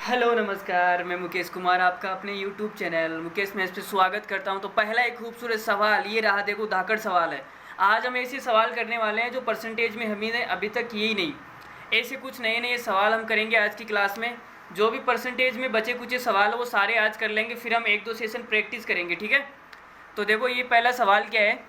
Hello नमस्कार, मैं मुकेश कुमार आपका अपने यूट्यूब चैनल मुकेश मैथ्स पे स्वागत करता हूं। तो पहला एक खूबसूरत सवाल ये रहा, देखो धाकड़ सवाल है। आज हम ऐसे सवाल करने वाले हैं जो परसेंटेज में हमने अभी तक किए ही नहीं। ऐसे कुछ नए नए सवाल हम करेंगे आज की क्लास में। जो भी परसेंटेज में बचे कुछ सवाल है वो सारे आज कर लेंगे, फिर हम एक दो सेशन प्रैक्टिस करेंगे, ठीक है। तो देखो ये पहला सवाल क्या है।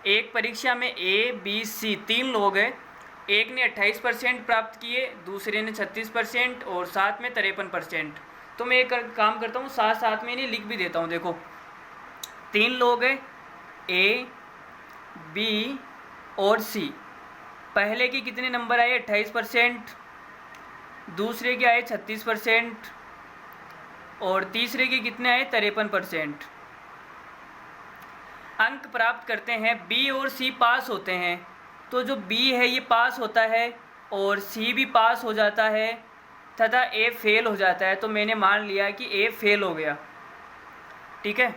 एक परीक्षा में ABC 3 लोग हैं। एक ने 28% प्राप्त किए, दूसरे ने 36% और साथ में 53%। तो मैं एक काम करता हूँ, साथ साथ में इन्हें लिख भी देता हूँ। देखो 3 लोग हैं, A, B और C। पहले के कितने नंबर आए? 28%, दूसरे के आए 36% और तीसरे के कितने आए? 53%। अंक प्राप्त करते हैं। B और C पास होते हैं, तो जो B है ये पास होता है और C भी पास हो जाता है तथा A फेल हो जाता है। तो मैंने मान लिया कि A फेल हो गया, ठीक है।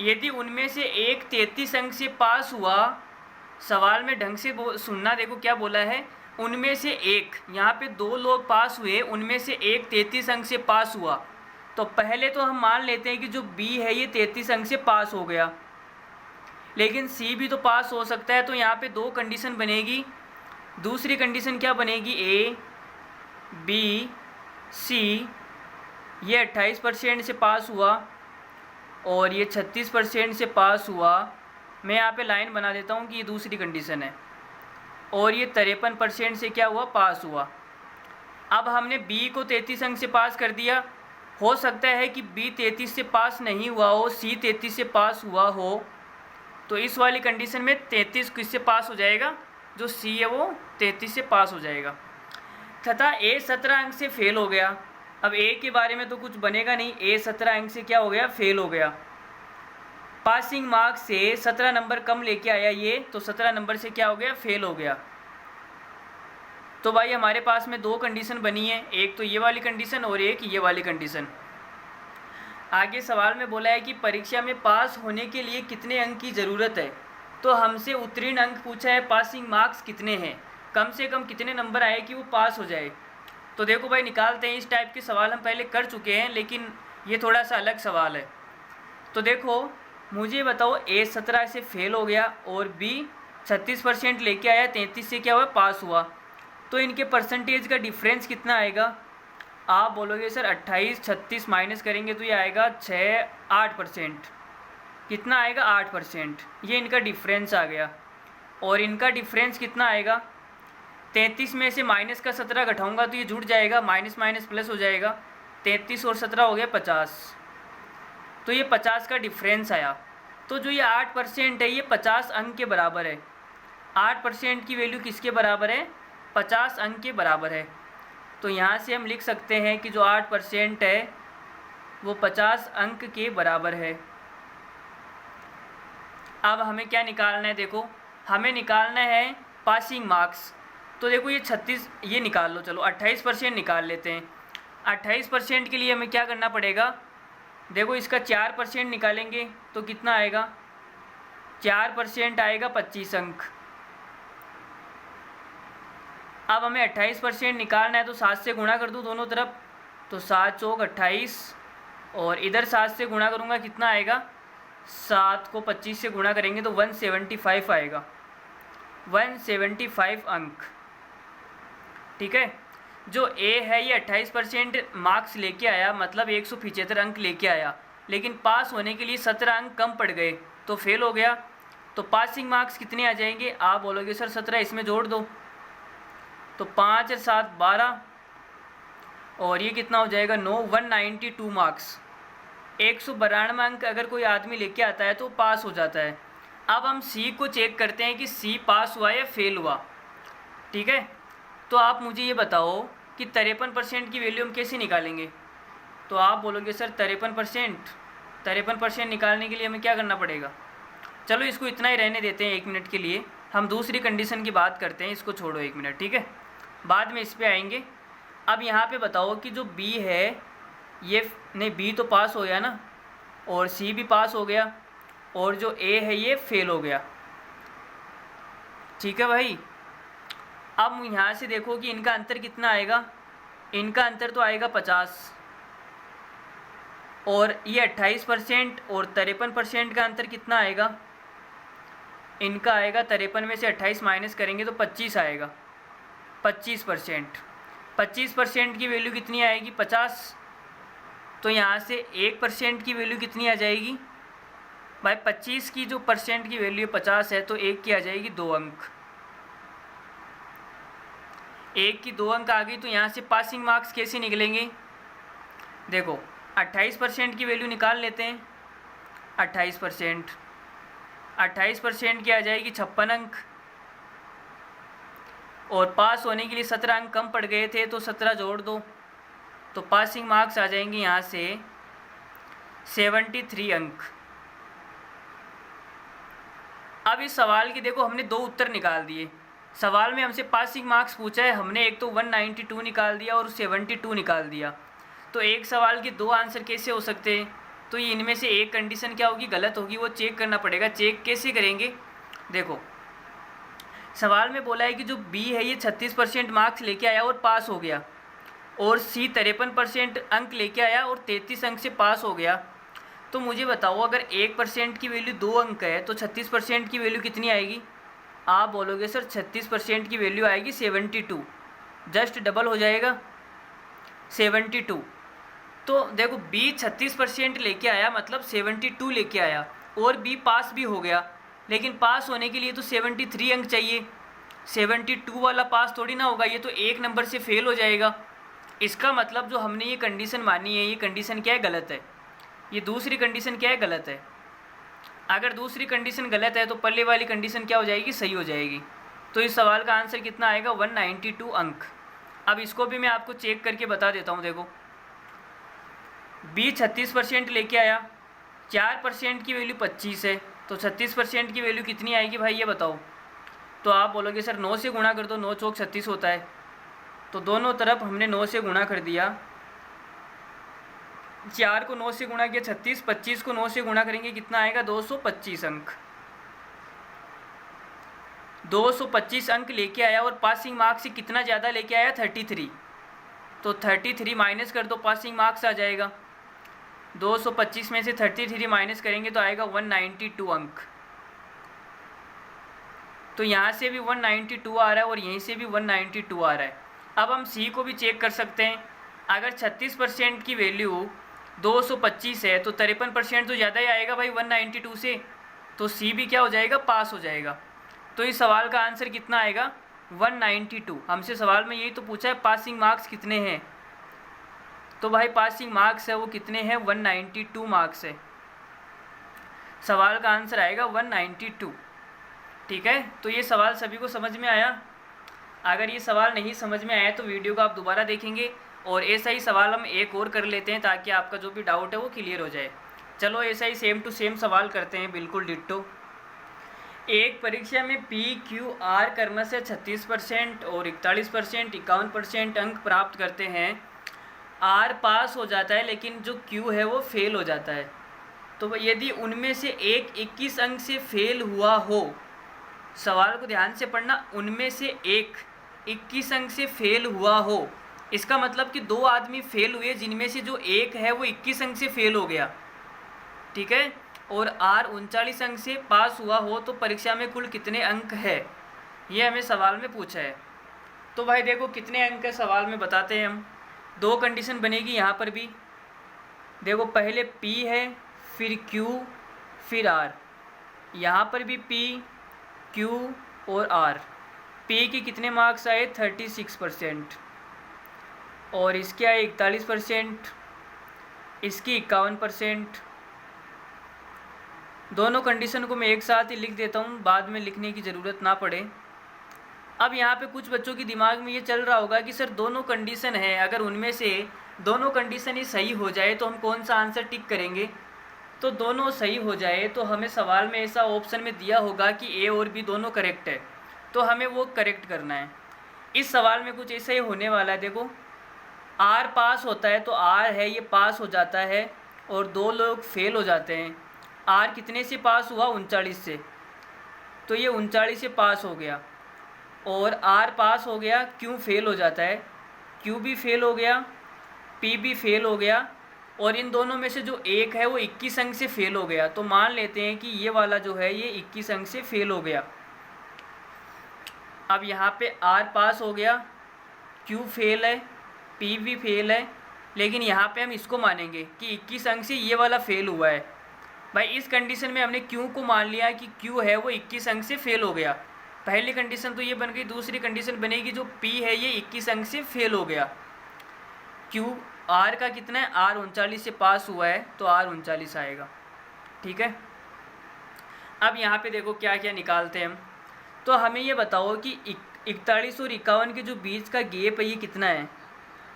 यदि उनमें से एक 33 अंक से पास हुआ, सवाल में ढंग से सुनना, देखो क्या बोला है, उनमें से एक, यहाँ पे 2 लोग पास हुए, उनमें से एक 33 अंक से पास हुआ। तो पहले तो हम मान लेते हैं कि जो B है ये 33 अंक से पास हो गया, लेकिन C भी तो पास हो सकता है। तो यहाँ पे 2 कंडीशन बनेगी। दूसरी कंडीशन क्या बनेगी? A, B, C ये 28% से पास हुआ और ये 36% से पास हुआ। मैं यहाँ पे लाइन बना देता हूँ कि ये दूसरी कंडीशन है। और ये 53% से क्या हुआ? पास हुआ। अब हमने B को 33 अंक से पास कर दिया। हो सकता है कि B 33 से पास नहीं हुआ हो, C 33 से पास हुआ हो। तो इस वाली कंडीशन में 33 किससे पास हो जाएगा? जो C है वो 33 से पास हो जाएगा। तथा A 17 अंक से फेल हो गया। अब A के बारे में तो कुछ बनेगा नहीं, A 17 अंक से क्या हो गया? फेल हो गया। पासिंग मार्क्स से 17 नंबर कम लेके आया ये, तो 17 नंबर से क्या हो गया? फेल हो गया। तो भाई हमारे पास में 2 कंडीशन बनी है, एक तो ये वाली कंडीशन और एक ये वाली कंडीशन। आगे सवाल में बोला है कि परीक्षा में पास होने के लिए कितने अंक की ज़रूरत है। तो हमसे उत्तीर्ण अंक पूछा है, पासिंग मार्क्स कितने हैं, कम से कम कितने नंबर आए कि वो पास हो जाए। तो देखो भाई निकालते हैं। इस टाइप के सवाल हम पहले कर चुके हैं, लेकिन ये थोड़ा सा अलग सवाल है। तो देखो मुझे बताओ, A 17 से फेल हो गया और B 36% लेके आया, 33 से क्या हुआ? पास हुआ। तो इनके परसेंटेज का डिफरेंस कितना आएगा? आप बोलोगे सर 28 36 माइनस करेंगे तो ये आएगा 8%। कितना आएगा? 8%। ये इनका डिफरेंस आ गया। और इनका डिफरेंस कितना आएगा? 33 में से माइनस का 17 घटाऊंगा तो ये जुड़ जाएगा, माइनस माइनस प्लस हो जाएगा। 33 और 17 हो गया 50। तो ये 50 का डिफरेंस आया। तो जो ये 8% है ये 50 अंक के बराबर है। 8% की वैल्यू किसके बराबर है? 50 अंक के बराबर है। तो यहाँ से हम लिख सकते हैं कि जो 8% है वो 50 अंक के बराबर है। अब हमें क्या निकालना है? देखो हमें निकालना है पासिंग मार्क्स। तो देखो ये 36, ये निकाल लो, चलो 28% निकाल लेते हैं। 28% के लिए हमें क्या करना पड़ेगा? देखो इसका 4% निकालेंगे तो कितना आएगा? 4% आएगा 25 अंक। अब हमें 28% निकालना है तो 7 से गुणा कर दूँ दोनों तरफ, तो 7 चौक 28 और इधर 7 से गुणा करूँगा कितना आएगा? 7 को 25 से गुणा करेंगे तो 175 आएगा। 175 अंक, ठीक है। जो A है ये 28% मार्क्स लेके आया, मतलब 175 अंक लेके आया, लेकिन पास होने के लिए 17 अंक कम पड़ गए तो फेल हो गया। तो पासिंग मार्क्स कितने आ जाएंगे? आप बोलोगे सर 17 इसमें जोड़ दो, तो 5 और 7 12 और ये कितना हो जाएगा? 9, 192 मार्क्स। 192 अंक अगर कोई आदमी लेके आता है तो पास हो जाता है। अब हम C को चेक करते हैं कि C पास हुआ या फेल हुआ, ठीक है। तो आप मुझे ये बताओ कि 53% की वैल्यू हम कैसे निकालेंगे? तो आप बोलोगे सर 53% निकालने के लिए हमें क्या करना पड़ेगा? चलो इसको इतना ही रहने देते हैं 1 मिनट के लिए, हम दूसरी कंडीशन की बात करते हैं। इसको छोड़ो 1 मिनट, ठीक है, बाद में इस पर आएंगे। अब यहाँ पे बताओ कि जो B है ये, नहीं B तो पास हो गया ना, और C भी पास हो गया, और जो A है ये फेल हो गया, ठीक है भाई। अब यहाँ से देखो कि इनका अंतर कितना आएगा? इनका अंतर तो आएगा 50, और ये 28% और 53% का अंतर कितना आएगा, इनका आएगा 53 में से 28 माइनस करेंगे तो 25 आएगा, 25%। 25% की वैल्यू कितनी आएगी, 50। तो यहाँ से 1% की वैल्यू कितनी आ जाएगी भाई, 25 की जो परसेंट की वैल्यू 50 है तो 1 की आ जाएगी 2 अंक, 1 की 2 अंक आ गई। तो यहाँ से पासिंग मार्क्स कैसे निकलेंगे, देखो 28% की वैल्यू निकाल लेते हैं। 28% की आ जाएगी 56 अंक, और पास होने के लिए 17 अंक कम पड़ गए थे तो 17 जोड़ दो, तो पासिंग मार्क्स आ जाएंगे यहाँ से 73 अंक। अब इस सवाल की देखो हमने 2 उत्तर निकाल दिए। सवाल में हमसे पासिंग मार्क्स पूछा है, हमने एक तो 192 निकाल दिया और 72 निकाल दिया। तो एक सवाल के 2 आंसर कैसे हो सकते हैं, तो ये इनमें से एक कंडीशन क्या होगी, गलत होगी, वो चेक करना पड़ेगा। चेक कैसे करेंगे, देखो सवाल में बोला है कि जो बी है ये 36% मार्क्स लेके आया और पास हो गया, और सी 53% अंक लेके आया और 33 अंक से पास हो गया। तो मुझे बताओ अगर 1% की वैल्यू 2 अंक है तो 36% की वैल्यू कितनी आएगी, आप बोलोगे सर 36% की वैल्यू आएगी 72, जस्ट डबल हो जाएगा 72। तो देखो बी 36% लेके आया मतलब 72 लेके आया, और बी पास भी हो गया, लेकिन पास होने के लिए तो 73 अंक चाहिए। 72 वाला पास थोड़ी ना होगा, ये तो 1 नंबर से फेल हो जाएगा। इसका मतलब जो हमने ये कंडीशन मानी है, ये कंडीशन क्या है, गलत है। ये दूसरी कंडीशन क्या है, गलत है। अगर दूसरी कंडीशन गलत है तो पहले वाली कंडीशन क्या हो जाएगी, सही हो जाएगी। तो इस सवाल का आंसर कितना आएगा, 192 अंक। अब इसको भी मैं आपको चेक करके बता देता हूँ। देखो बी 36% लेके आया, 4% की वैल्यू 25 है, तो 36% की वैल्यू कितनी आएगी भाई, ये बताओ। तो आप बोलोगे सर 9 से गुणा कर दो, 9 चौक 36 होता है। तो दोनों तरफ हमने 9 से गुणा कर दिया, 4 को 9 से गुणा किया 36, 25 को 9 से गुणा करेंगे कितना आएगा, 225 अंक। 225 अंक लेके आया और पासिंग मार्क्स से कितना ज़्यादा लेके आया, 33। तो 33 माइनस कर दो, पासिंग मार्क्स आ जाएगा। 225 में से 33 माइनस करेंगे तो आएगा 192 अंक। तो यहाँ से भी 192 आ रहा है और यहीं से भी 192 आ रहा है। अब हम सी को भी चेक कर सकते हैं। अगर 36% की वैल्यू 225 है तो 53% तो ज़्यादा ही आएगा भाई 192 से, तो सी भी क्या हो जाएगा, पास हो जाएगा। तो इस सवाल का आंसर कितना आएगा, 192। हमसे सवाल में यही तो पूछा है पासिंग मार्क्स कितने हैं, तो भाई पासिंग मार्क्स है वो कितने हैं, 192 मार्क्स है। सवाल का आंसर आएगा 192। ठीक है, तो ये सवाल सभी को समझ में आया। अगर ये सवाल नहीं समझ में आया तो वीडियो को आप दोबारा देखेंगे, और ऐसा ही सवाल हम एक और कर लेते हैं ताकि आपका जो भी डाउट है वो क्लियर हो जाए। चलो ऐसा ही सेम टू सेम सवाल करते हैं, बिल्कुल डिट्टो। एक परीक्षा में PQR कर्म से 36% और 41%, 51% अंक प्राप्त करते हैं। R पास हो जाता है लेकिन जो Q है वो फेल हो जाता है। तो यदि उनमें से एक 21 अंक से फेल हुआ हो, सवाल को ध्यान से पढ़ना, उनमें से एक 21 अंक से फेल हुआ हो, इसका मतलब कि 2 आदमी फेल हुए जिनमें से जो एक है वो 21 अंक से फेल हो गया, ठीक है, और R 39 अंक से पास हुआ हो, तो परीक्षा में कुल कितने अंक है, ये हमें सवाल में पूछा है। तो भाई देखो कितने अंक है सवाल में बताते हैं हम। 2 कंडीशन बनेगी यहाँ पर भी। देखो पहले P है, फिर Q, फिर R। यहाँ पर भी P, Q और R। P के कितने मार्क्स आए, 36%, और इसके आए 41%, इसकी 51%। दोनों कंडीशन को मैं एक साथ ही लिख देता हूँ, बाद में लिखने की ज़रूरत ना पड़े। अब यहाँ पे कुछ बच्चों के दिमाग में ये चल रहा होगा कि सर दोनों कंडीशन है, अगर उनमें से दोनों कंडीशन ही सही हो जाए तो हम कौन सा आंसर टिक करेंगे। तो दोनों सही हो जाए तो हमें सवाल में ऐसा ऑप्शन में दिया होगा कि ए और बी दोनों करेक्ट है, तो हमें वो करेक्ट करना है। इस सवाल में कुछ ऐसा ही होने वाला है। देखो R पास होता है तो R है ये पास हो जाता है, और 2 लोग फेल हो जाते हैं। R कितने से पास हुआ, 39 से, तो ये 39 से पास हो गया, और R पास हो गया, Q फेल हो जाता है। Q भी फेल हो गया, P भी फेल हो गया, और इन दोनों में से जो एक है वो 21 अंक से फेल हो गया। तो मान लेते हैं कि ये वाला जो है ये 21 अंक से फेल हो गया। अब यहाँ पे R पास हो गया, Q फेल है, P भी फेल है, लेकिन यहाँ पे हम इसको मानेंगे कि 21 अंक से ये वाला फेल हुआ है। भाई इस कंडीशन में हमने Q को मान लिया कि Q है वो 21 अंक से फेल हो गया। पहली कंडीशन तो ये बन गई, दूसरी कंडीशन बनेगी जो P है ये 21 अंक से फेल हो गया। Q R का कितना है, R 39 से पास हुआ है, तो R 39 आएगा। ठीक है, अब यहाँ पे देखो क्या क्या निकालते हैं हम। तो हमें ये बताओ कि 41 और 51 के जो बीच का गैप है ये कितना है।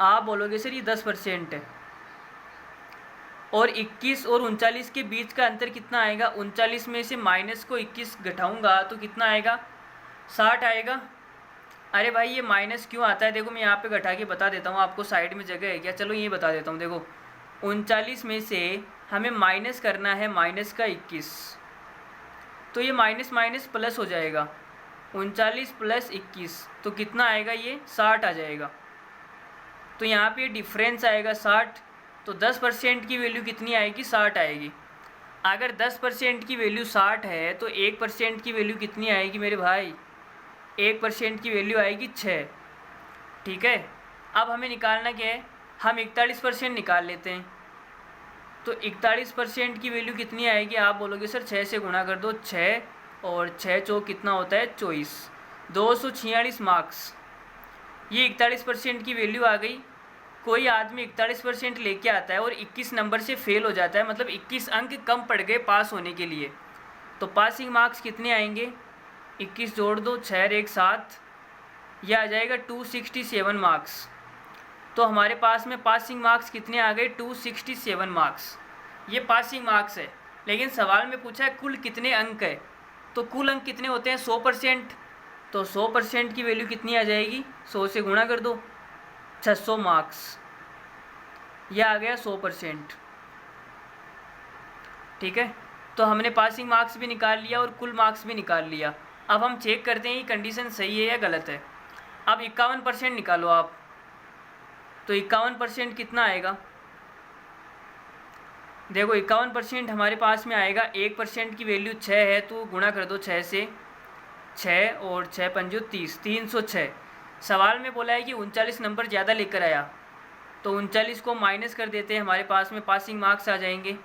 आप बोलोगे सर ये 10% है। और 21 और 39 के बीच का अंतर कितना आएगा, 39 में से माइनस को 21 घटाऊंगा तो कितना आएगा, 60 आएगा। अरे भाई ये माइनस क्यों आता है, देखो मैं यहाँ पे घटा के बता देता हूँ आपको, साइड में जगह है क्या, चलो ये बता देता हूँ। देखो 39 में से हमें माइनस करना है माइनस का 21, तो ये माइनस माइनस प्लस हो जाएगा, 39 प्लस 21 तो कितना आएगा, ये 60 आ जाएगा। तो यहाँ पे डिफरेंस आएगा 60, तो 10% की वैल्यू कितनी आएगी, 60 आएगी। अगर 10% की वैल्यू 60 है तो 1% की वैल्यू कितनी आएगी मेरे भाई, 1% की वैल्यू आएगी 6। ठीक है, अब हमें निकालना क्या है, हम 41% निकाल लेते हैं। तो 41% की वैल्यू कितनी आएगी, आप बोलोगे सर 6 से गुणा कर दो, 6 और 6 चौक कितना होता है 24, 246 मार्क्स। ये 41% की वैल्यू आ गई। कोई आदमी 41% लेके आता है और 21 नंबर से फेल हो जाता है, मतलब 21 अंक कम पड़ गए पास होने के लिए, तो पासिंग मार्क्स कितने आएंगे, 21 जोड़ दो, 6 और 1 7, यह आ जाएगा 267 मार्क्स। तो हमारे पास में पासिंग मार्क्स कितने आ गए, 267 मार्क्स। ये पासिंग मार्क्स है, लेकिन सवाल में पूछा है कुल कितने अंक है, तो कुल अंक कितने होते हैं 100%, तो 100% की वैल्यू कितनी आ जाएगी, 100 से गुणा कर दो, 600 मार्क्स। यह आ गया 100%। ठीक है, तो हमने पासिंग मार्क्स भी निकाल लिया और कुल मार्क्स भी निकाल लिया। अब हम चेक करते हैं कि कंडीशन सही है या गलत है। अब 51% निकालो आप, तो 51% कितना आएगा, देखो 51% हमारे पास में आएगा, 1% की वैल्यू 6 है तो गुणा कर दो 6 से, 6 और 6 पंजो 30, 306। सवाल में बोला है कि 39 नंबर ज़्यादा लेकर आया, तो 39 को माइनस कर देते हैं, हमारे पास में पासिंग मार्क्स आ जाएंगे।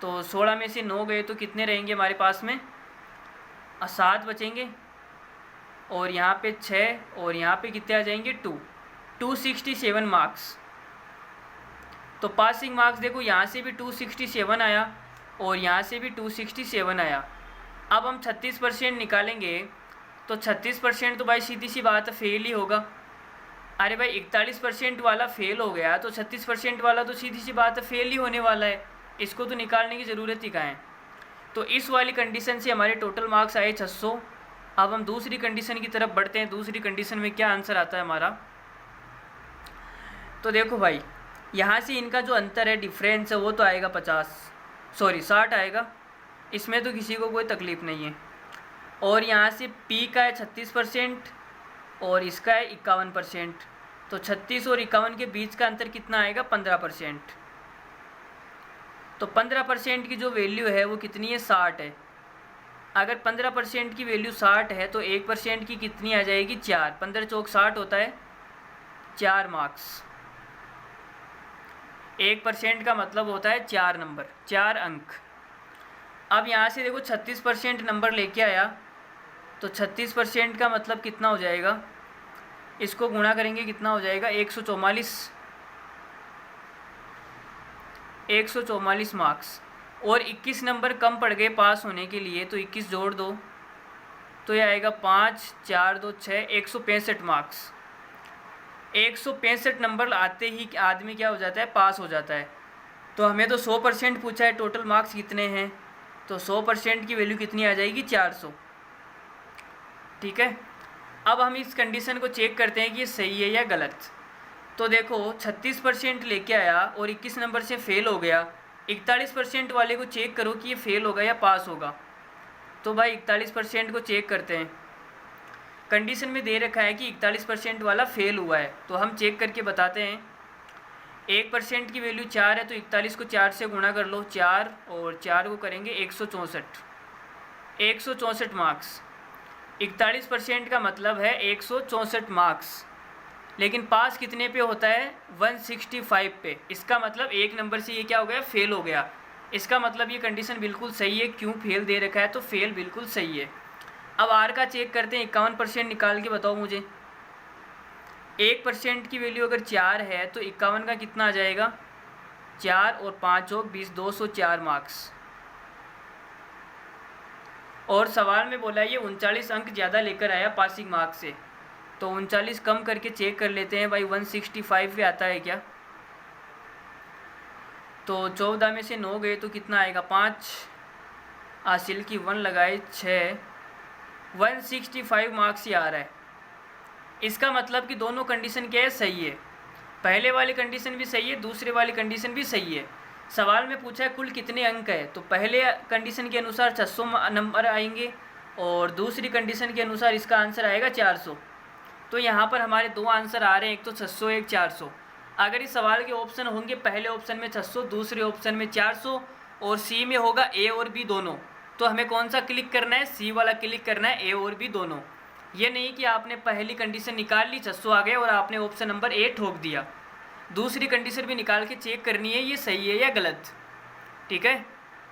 तो 16 में से 9 गए तो कितने रहेंगे हमारे पास में, 7 बचेंगे, और यहाँ पे 6 और यहाँ पे कितने आ जाएंगे 267 मार्क्स। तो पासिंग मार्क्स देखो यहाँ से भी 267 आया और यहाँ से भी 267 आया। अब हम 36% निकालेंगे, तो 36% तो भाई सीधी सी बात है फेल ही होगा। अरे भाई 41% वाला फेल हो गया, तो 36% वाला तो सीधी सी बात है फेल ही होने वाला है, इसको तो निकालने की ज़रूरत ही कहाँ है। तो इस वाली कंडीशन से हमारे टोटल मार्क्स आए 600। अब हम दूसरी कंडीशन की तरफ बढ़ते हैं, दूसरी कंडीशन में क्या आंसर आता है हमारा। तो देखो भाई यहाँ से इनका जो अंतर है, डिफरेंस है, वो तो आएगा 60 आएगा, इसमें तो किसी को कोई तकलीफ़ नहीं है। और यहाँ से P का है 36% और इसका है 51%, तो 36 और 51 के बीच का अंतर कितना आएगा 15%। तो 15% की जो वैल्यू है वो कितनी है 60 है। अगर 15% की वैल्यू 60 है तो 1% की कितनी आ जाएगी 4, 15 चौक 60 होता है, 4 मार्क्स। 1% का मतलब होता है 4 नंबर, 4 अंक। अब यहाँ से देखो 36% नंबर लेके आया, तो 36% का मतलब कितना हो जाएगा, इसको गुणा करेंगे कितना हो जाएगा 144 मार्क्स। और 21 नंबर कम पड़ गए पास होने के लिए, तो 21 जोड़ दो तो ये आएगा 5 4 2 6, 165 मार्क्स। 165 नंबर आते ही आदमी क्या हो जाता है, पास हो जाता है। तो हमें तो 100% पूछा है, टोटल मार्क्स कितने हैं, तो 100% की वैल्यू कितनी आ जाएगी 400। ठीक है, अब हम इस कंडीशन को चेक करते हैं कि ये सही है या गलत। तो देखो 36% लेके आया और 21 नंबर से फेल हो गया, 41% वाले को चेक करो कि ये फेल होगा या पास होगा। तो भाई 41% को चेक करते हैं। कंडीशन में दे रखा है कि 41% वाला फेल हुआ है, तो हम चेक करके बताते हैं। 1% की वैल्यू 4 है, तो 41 को 4 से गुणा कर लो, 4 और 4 को करेंगे 164 मार्क्स। 41% का मतलब है 164 मार्क्स। लेकिन पास कितने पे होता है? 165 पे। इसका मतलब एक नंबर से ये क्या हो गया? फेल हो गया। इसका मतलब ये कंडीशन बिल्कुल सही है। क्यों फेल दे रखा है? तो फेल बिल्कुल सही है। अब आर का चेक करते हैं। 51% निकाल के बताओ मुझे। 1% की वैल्यू अगर 4 है तो 51 का कितना आ जाएगा? 4 और 5 और 20, 204 मार्क्स। और सवाल में बोला ये 39 अंक ज़्यादा लेकर आया पासिंग मार्क्स से, तो 39 कम करके चेक कर लेते हैं भाई 165 पे आता है क्या? तो 14 में से 9 गए तो कितना आएगा? 5 हासिल की 1 लगाए 6, 165 मार्क्स ही आ रहा है। इसका मतलब कि दोनों कंडीशन क्या है? सही है। पहले वाली कंडीशन भी सही है, दूसरे वाली कंडीशन भी सही है। सवाल में पूछा है कुल कितने अंक है, तो पहले कंडीशन के अनुसार 600 नंबर आएंगे और दूसरी कंडीशन के अनुसार इसका आंसर आएगा 400। तो यहाँ पर हमारे दो आंसर आ रहे हैं, एक तो 600 एक 400। अगर इस सवाल के ऑप्शन होंगे पहले ऑप्शन में 600, दूसरे ऑप्शन में 400 और सी में होगा ए और बी दोनों, तो हमें कौन सा क्लिक करना है? सी वाला क्लिक करना है, ए और बी दोनों। ये नहीं कि आपने पहली कंडीशन निकाल ली 600 आ गया और आपने ऑप्शन नंबर ए ठोक दिया। दूसरी कंडीशन भी निकाल के चेक करनी है ये सही है या गलत। ठीक है,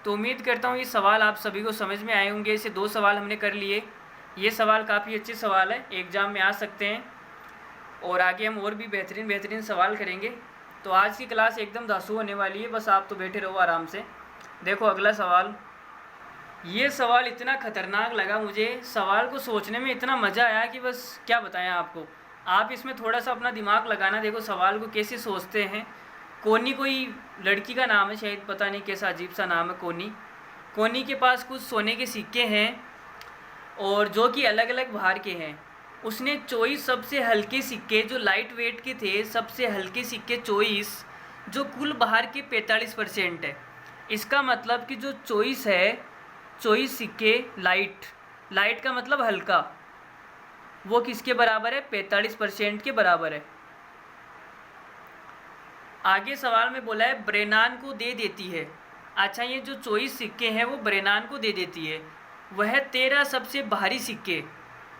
तो उम्मीद करता हूँ ये सवाल आप सभी को समझ में आए होंगे। इसे 2 सवाल हमने कर लिए। ये सवाल काफ़ी अच्छे सवाल है, एग्ज़ाम में आ सकते हैं और आगे हम और भी बेहतरीन सवाल करेंगे। तो आज की क्लास एकदम धांसू होने वाली है, बस आप तो बैठे रहो आराम से। देखो अगला सवाल। ये सवाल इतना ख़तरनाक लगा मुझे, सवाल को सोचने में इतना मज़ा आया कि बस क्या बताएं आपको। आप इसमें थोड़ा सा अपना दिमाग लगाना, देखो सवाल को कैसे सोचते हैं। कोनी कोई लड़की का नाम है शायद, पता नहीं कैसा अजीब सा नाम है कोनी। कोनी के पास कुछ सोने के सिक्के हैं और जो कि अलग अलग भार के हैं। उसने चॉइस सबसे हल्के सिक्के जो लाइट वेट के थे, सबसे हल्के सिक्के चॉइस जो कुल भार के 45% है। इसका मतलब कि जो चॉइस है, चॉइस सिक्के लाइट का मतलब हल्का, वो किसके बराबर है? 45% के बराबर है। आगे सवाल में बोला है ब्रेनान को दे देती है। अच्छा, ये जो चॉइस सिक्के हैं वो ब्रेनान को दे देती है। वह 13 सबसे भारी सिक्के,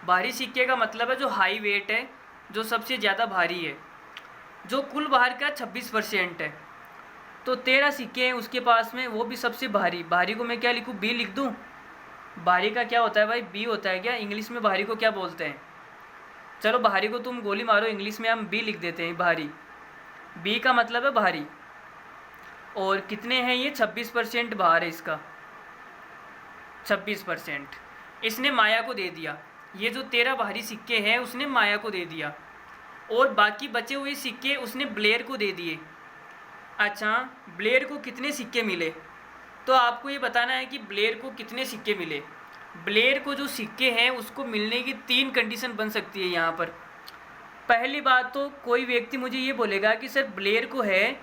भारी सिक्के का मतलब है जो हाई वेट है, जो सबसे ज़्यादा भारी है, जो कुल भार का 26% है। तो 13 सिक्के हैं उसके पास में, वो भी सबसे भारी। भारी को मैं क्या लिखूँ? बी लिख दूँ? भारी का क्या होता है भाई? बी होता है क्या? इंग्लिश में भारी को क्या बोलते हैं? चलो भारी को तुम गोली मारो, इंग्लिश में हम बी लिख देते हैं, भारी। बी का मतलब है भारी। और कितने हैं ये? 26% भार है इसका, 26%। इसने माया को दे दिया। ये जो 13 भारी सिक्के हैं उसने माया को दे दिया और बाकी बचे हुए सिक्के उसने ब्लेयर को दे दिए। अच्छा, ब्लेयर को कितने सिक्के मिले? तो आपको ये बताना है कि ब्लेयर को कितने सिक्के मिले। ब्लेयर को जो सिक्के हैं उसको मिलने की 3 कंडीशन बन सकती है यहाँ पर। पहली बात तो कोई व्यक्ति मुझे ये बोलेगा कि सर ब्लेयर को है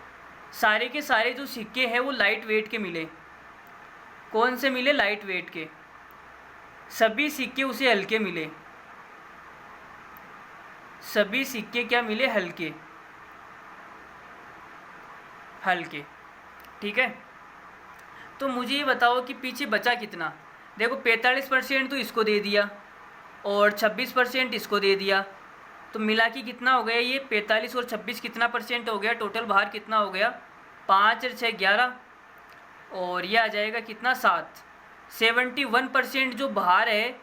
सारे के सारे जो सिक्के हैं वो लाइट वेट के मिले। कौन से मिले? लाइट वेट के। सभी सिक्के उसे हल्के मिले। सभी सिक्के क्या मिले? हल्के। ठीक है, तो मुझे ये बताओ कि पीछे बचा कितना? देखो 45% तो इसको दे दिया और 26% इसको दे दिया, तो मिला के कितना हो गया? ये 45 और 26 कितना परसेंट हो गया? टोटल भार कितना हो गया? 5 और 6 11 और ये आ जाएगा कितना? 7। 71% जो भार है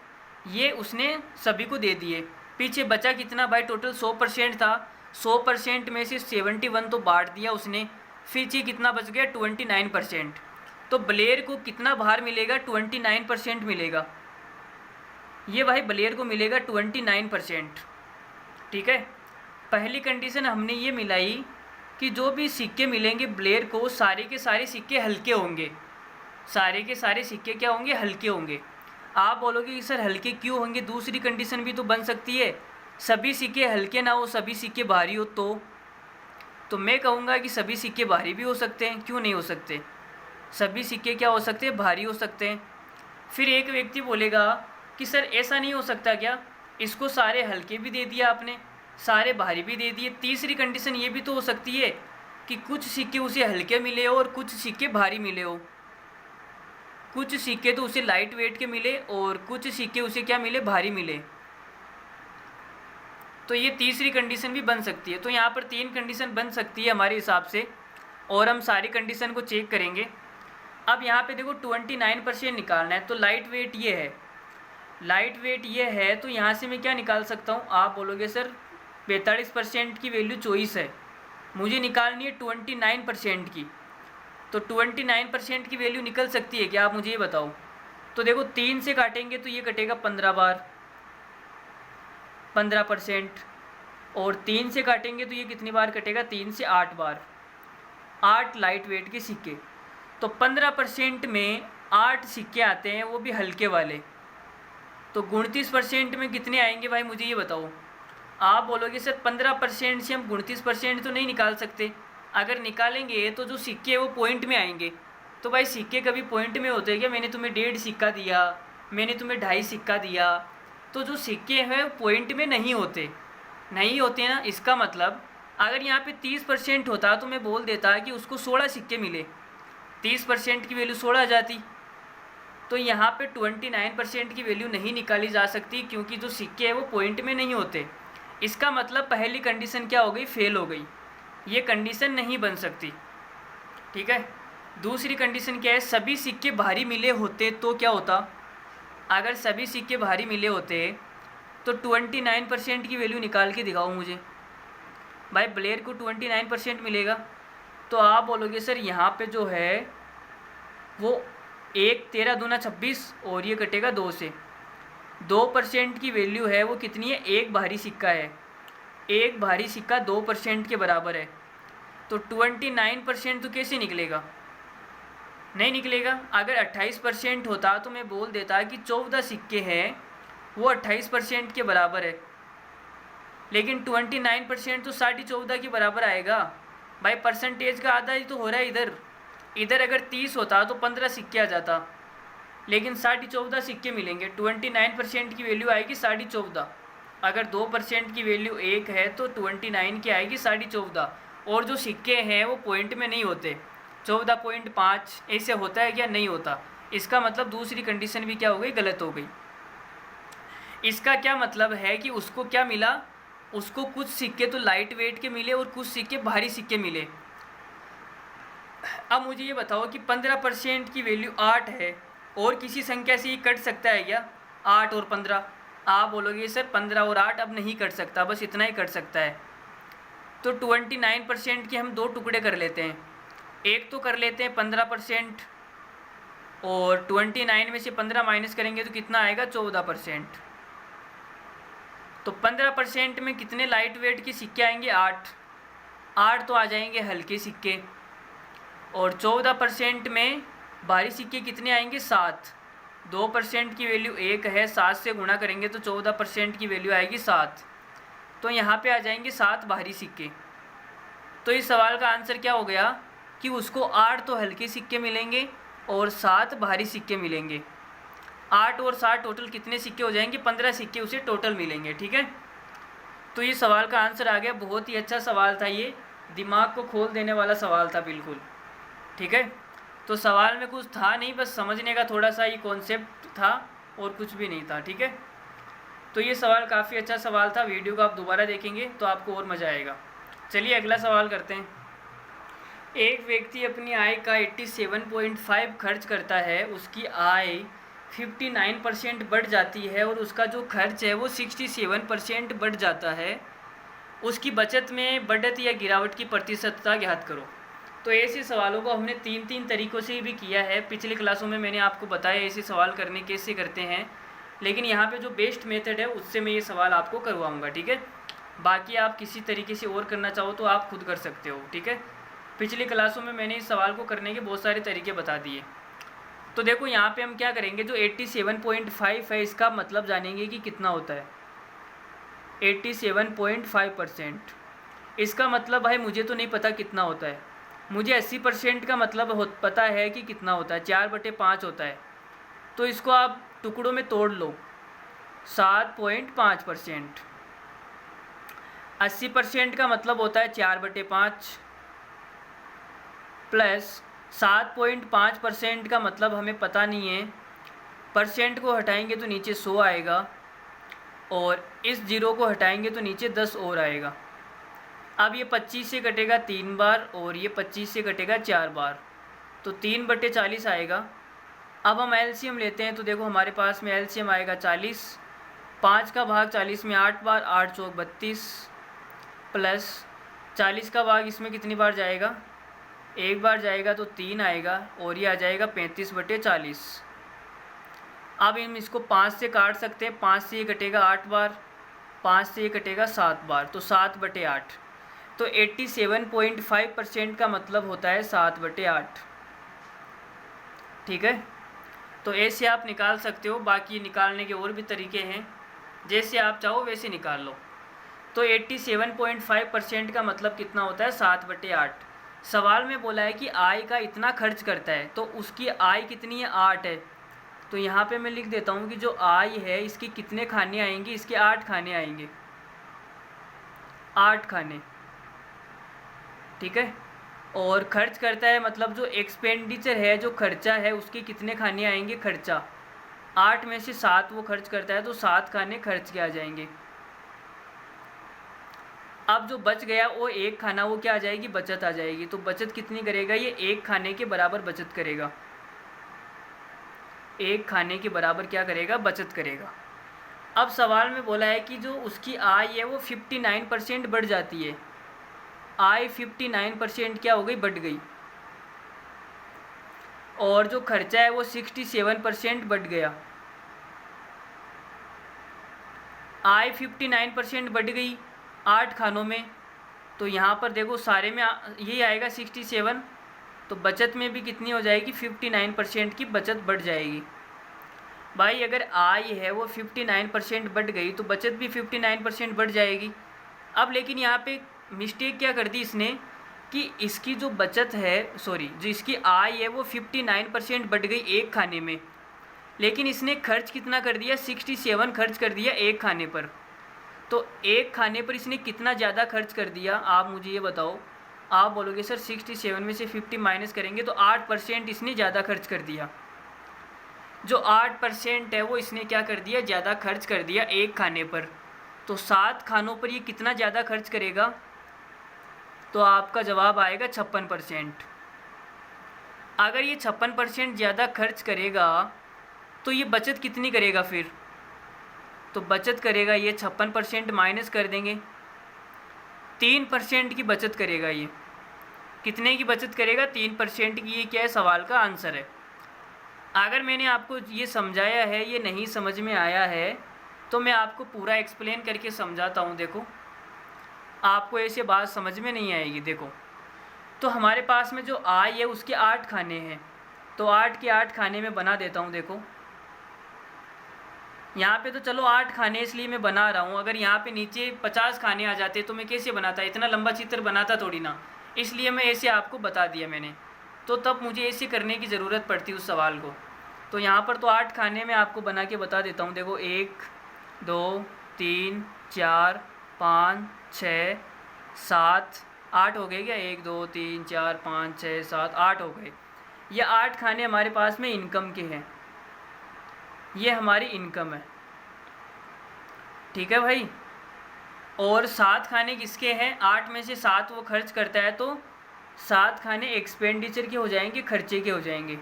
ये उसने सभी को दे दिए। पीछे बचा कितना भाई? टोटल 100% था, 100% में से 71 तो बांट दिया उसने, पीछे कितना बच गया? 29%। तो ब्लेयर को कितना भार मिलेगा? 29% मिलेगा। ये भाई ब्लेयर को मिलेगा 29%। ठीक है, पहली कंडीशन हमने ये मिलाई कि जो भी सिक्के मिलेंगे ब्लेयर को, सारे के सारे सिक्के हल्के होंगे। सारे के सारे सिक्के क्या होंगे? हल्के होंगे। आप बोलोगे कि सर हल्के क्यों होंगे? दूसरी कंडीशन भी तो बन सकती है, सभी सिक्के हल्के ना हो, सभी सिक्के भारी हो। तो मैं कहूँगा कि सभी सिक्के भारी भी हो सकते हैं। क्यों नहीं हो सकते? सभी सिक्के क्या हो सकते हैं? भारी हो सकते हैं। फिर एक व्यक्ति बोलेगा कि सर ऐसा नहीं हो सकता क्या? इसको सारे हल्के भी दे दिया आपने, सारे भारी भी दे दिए। तीसरी कंडीशन ये भी तो हो सकती है कि कुछ सिक्के उसे हल्के मिले हो और कुछ सिक्के भारी मिले हो। कुछ सिक्के तो उसे लाइट वेट के मिले और कुछ सिक्के उसे क्या मिले, भारी मिले। तो ये तीसरी कंडीशन भी बन सकती है। तो यहाँ पर 3 कंडीशन बन सकती है हमारे हिसाब से, और हम सारी कंडीशन को चेक करेंगे। अब यहाँ पे देखो 29% निकालना है, तो लाइट वेट ये है, लाइट वेट ये है, तो यहाँ से मैं क्या निकाल सकता हूँ। आप बोलोगे सर 45% की वैल्यू चॉइस है, मुझे निकालनी है 29% की, तो 29% की वैल्यू निकल सकती है क्या, आप मुझे ये बताओ। तो देखो 3 से काटेंगे तो ये कटेगा 15 बार 15%, और 3 से काटेंगे तो ये कितनी बार कटेगा, 3 से 8 बार, 8 लाइट वेट के सिक्के। तो 15% में 8 सिक्के आते हैं, वो भी हल्के वाले। तो 29% में कितने आएंगे भाई, मुझे ये बताओ। आप बोलोगे सर 15% से हम 29% तो नहीं निकाल सकते, अगर निकालेंगे तो जो सिक्के हैं वो पॉइंट में आएंगे। तो भाई सिक्के कभी पॉइंट में होते हैं क्या, मैंने तुम्हें 1.5 सिक्का दिया, मैंने तुम्हें 2.5 सिक्का दिया, तो जो सिक्के हैं वो पॉइंट में नहीं होते, नहीं होते ना। इसका मतलब अगर यहाँ पे 30% होता तो मैं बोल देता कि उसको 16 सिक्के मिले, 30% की वैल्यू 16 आ जाती। तो यहाँ पे 29% की वैल्यू नहीं निकाली जा सकती, क्योंकि जो सिक्के हैं वो पॉइंट में नहीं होते। इसका मतलब पहली कंडीशन क्या हो गई, फेल हो गई, ये कंडीशन नहीं बन सकती। ठीक है, दूसरी कंडीशन क्या है, सभी सिक्के भारी मिले होते तो क्या होता। अगर सभी सिक्के भारी मिले होते तो 29% की वैल्यू निकाल के दिखाओ मुझे। भाई ब्लेयर को 29% मिलेगा, तो आप बोलोगे सर यहाँ पे जो है वो 1 13 दूना 26, और ये कटेगा 2 से। 2% की वैल्यू है वो कितनी है, एक भारी सिक्का है, एक भारी सिक्का 2% के बराबर है। तो 29% तो कैसे निकलेगा, नहीं निकलेगा। अगर 28% होता तो मैं बोल देता कि 14 सिक्के हैं वो 28% के बराबर है, लेकिन 29% तो 14.5 के बराबर आएगा। भाई परसेंटेज का आधा ही तो हो रहा है इधर। इधर अगर 30 होता तो 15 सिक्के आ जाता, लेकिन 14.5 सिक्के मिलेंगे। 29% की वैल्यू आएगी 14.5। अगर 2% की वैल्यू 1 है तो 29 की आएगी 14.5, और जो सिक्के हैं वो पॉइंट में नहीं होते। 14.5 ऐसे होता है क्या, नहीं होता। इसका मतलब दूसरी कंडीशन भी क्या हो गई, गलत हो गई। इसका क्या मतलब है कि उसको क्या मिला, उसको कुछ सिक्के तो लाइट वेट के मिले और कुछ सिक्के भारी सिक्के मिले। अब मुझे ये बताओ कि 15% की वैल्यू 8 है, और किसी संख्या से ये कट सकता है क्या, 8 और 15। आप बोलोगे सर 15 और 8 अब नहीं कट सकता, बस इतना ही कट सकता है। तो 29% के हम 2 टुकड़े कर लेते हैं, एक तो कर लेते हैं 15%, और 29 में से 15 माइनस करेंगे तो कितना आएगा, 14%। तो 15% में कितने लाइट वेट के सिक्के आएंगे, 8 तो आ जाएंगे हल्के सिक्के, और 14% में भारी सिक्के कितने आएंगे, 7। 2% की वैल्यू 1 है, 7 से गुणा करेंगे तो 14% की वैल्यू आएगी 7। तो यहाँ पे आ जाएंगे 7 भारी सिक्के। तो इस सवाल का आंसर क्या हो गया कि उसको 8 तो हल्के सिक्के मिलेंगे और 7 भारी सिक्के मिलेंगे। 8 और 7 टोटल कितने सिक्के हो जाएंगे, 15 सिक्के उसे टोटल मिलेंगे। ठीक है, तो ये सवाल का आंसर आ गया। बहुत ही अच्छा सवाल था ये, दिमाग को खोल देने वाला सवाल था बिल्कुल। ठीक है, तो सवाल में कुछ था नहीं, बस समझने का थोड़ा सा ये कॉन्सेप्ट था और कुछ भी नहीं था। ठीक है, तो ये सवाल काफ़ी अच्छा सवाल था। वीडियो को आप दोबारा देखेंगे तो आपको और मज़ा आएगा। चलिए अगला सवाल करते हैं। एक व्यक्ति अपनी आय का 87.5 खर्च करता है, उसकी आय 59% बढ़ जाती है और उसका जो खर्च है वो 67% बढ़ जाता है। उसकी बचत में बढ़त या गिरावट की प्रतिशतता ज्ञात करो। तो ऐसे सवालों को हमने 3 तरीक़ों से भी किया है। पिछली क्लासों में मैंने आपको बताया ऐसे सवाल करने कैसे करते हैं, लेकिन यहाँ पे जो बेस्ट मेथड है उससे मैं ये सवाल आपको करवाऊँगा। ठीक है, बाकी आप किसी तरीके से और करना चाहो तो आप खुद कर सकते हो। ठीक है, पिछली क्लासों में मैंने इस सवाल को करने के बहुत सारे तरीके बता दिए। तो देखो यहाँ पे हम क्या करेंगे, जो 87.5 है इसका मतलब जानेंगे कि कितना होता है। 87.5%, इसका मतलब भाई मुझे तो नहीं पता कितना होता है। मुझे 80% का मतलब पता है कि कितना होता है, 4/5 होता है। तो इसको आप टुकड़ों में तोड़ लो, 7.5%। 80% का मतलब होता है 4/5 प्लस 7.5% का मतलब हमें पता नहीं है, परसेंट को हटाएंगे तो नीचे 100 आएगा और इस जीरो को हटाएंगे तो नीचे 10 और आएगा। अब ये 25 से कटेगा 3 बार और ये 25 से कटेगा 4 बार, तो 3/40 आएगा। अब हम एलसीएम लेते हैं तो देखो हमारे पास में एलसीएम आएगा 40, 5 का भाग 40 में 8 बार, 8 चौक 32 प्लस 40 का भाग इसमें कितनी बार जाएगा, एक बार जाएगा तो 3 आएगा और ये आ जाएगा 35/40। अब हम इसको 5 से काट सकते हैं, 5 से ये कटेगा 8 बार, 5 से ये कटेगा 7 बार, तो 7/8। तो 87.5% का मतलब होता है 7/8। ठीक है, तो ऐसे आप निकाल सकते हो। बाकी निकालने के और भी तरीके हैं, जैसे आप चाहो वैसे निकाल लो। तो 87.5% का मतलब कितना होता है, 7/8। सवाल में बोला है कि आय का इतना खर्च करता है, तो उसकी आय कितनी है, 8 है। तो यहाँ पे मैं लिख देता हूँ कि जो आय है इसके कितने खाने आएंगे, इसके 8 खाने आएंगे, 8 खाने। ठीक है, और खर्च करता है मतलब जो एक्सपेंडिचर है, जो खर्चा है, उसके कितने खाने आएंगे, खर्चा। 8 में से 7 वो खर्च करता है, तो 7 खाने खर्च के आ जाएंगे। अब जो बच गया वो एक खाना, वो क्या आ जाएगी, बचत आ जाएगी। तो बचत कितनी करेगा, ये एक खाने के बराबर बचत करेगा, एक खाने के बराबर क्या करेगा, बचत करेगा। अब सवाल में बोला है कि जो उसकी आय है वो 59% बढ़ जाती है। आय 59% क्या हो गई, बढ़ गई, और जो खर्चा है वो 67% बढ़ गया। आय 59% बढ़ गई 8 खानों में, तो यहाँ पर देखो सारे में यही आएगा 67, तो बचत में भी कितनी हो जाएगी, 59% की बचत बढ़ जाएगी। भाई अगर आय है वो 59% बढ़ गई तो बचत भी 59% बढ़ जाएगी। अब लेकिन यहाँ पे मिस्टेक क्या कर दी इसने कि इसकी जो बचत है, सॉरी, जो इसकी आय है वो 59% बढ़ गई एक खाने में, लेकिन इसने खर्च कितना कर दिया, 67 खर्च कर दिया एक खाने पर। तो एक खाने पर इसने कितना ज़्यादा खर्च कर दिया, आप मुझे ये बताओ। आप बोलोगे सर 67 में से 50 माइनस करेंगे तो 8% इसने ज़्यादा खर्च कर दिया। जो 8% है वो इसने क्या कर दिया, ज़्यादा खर्च कर दिया एक खाने पर। तो 7 खानों पर ये कितना ज़्यादा खर्च करेगा, तो आपका जवाब आएगा 56%। अगर ये 56% ज़्यादा खर्च करेगा तो ये बचत कितनी करेगा फिर, तो बचत करेगा ये 56% माइनस कर देंगे, 3% की बचत करेगा। ये कितने की बचत करेगा, 3% की। ये क्या है, सवाल का आंसर है। अगर मैंने आपको ये समझाया है, ये नहीं समझ में आया है, तो मैं आपको पूरा एक्सप्लेन करके समझाता हूँ। देखो आपको ऐसे बात समझ में नहीं आएगी। देखो तो हमारे पास में जो आय है उसके 8 खाने हैं, तो 8 के 8 खाने में बना देता हूँ। देखो यहाँ पे तो चलो 8 खाने इसलिए मैं बना रहा हूँ, अगर यहाँ पे नीचे 50 खाने आ जाते तो मैं कैसे बनाता, इतना लंबा चित्र बनाता थोड़ी ना, इसलिए मैं ऐसे आपको बता दिया मैंने। तो तब मुझे ऐसे करने की ज़रूरत पड़ती उस सवाल को। तो यहाँ पर तो 8 खाने में आपको बना के बता देता हूँ। देखो 1 2 3 4 5 6 7 8 हो गए क्या, 1 2 3 4 5 6 7 8 हो गए। ये 8 खाने हमारे पास में इनकम के हैं, ये हमारी इनकम है। ठीक है भाई, और 7 खाने किसके हैं, 8 में से 7 वो खर्च करता है, तो 7 खाने एक्सपेंडिचर के हो जाएंगे, खर्चे के हो जाएंगे।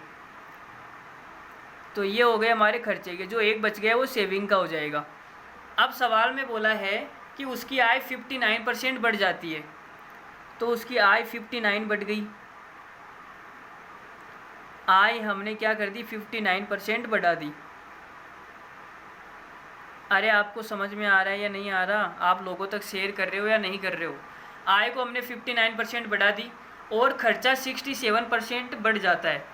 तो ये हो गए हमारे खर्चे के, जो एक बच गया वो सेविंग का हो जाएगा। अब सवाल में बोला है कि उसकी आय 59% बढ़ जाती है, तो उसकी आय 59 बढ़ गई। आय हमने क्या कर दी, 59% बढ़ा दी। अरे आपको समझ में आ रहा है या नहीं आ रहा, आप लोगों तक शेयर कर रहे हो या नहीं कर रहे हो। आय को हमने 59% बढ़ा दी और खर्चा 67% बढ़ जाता है,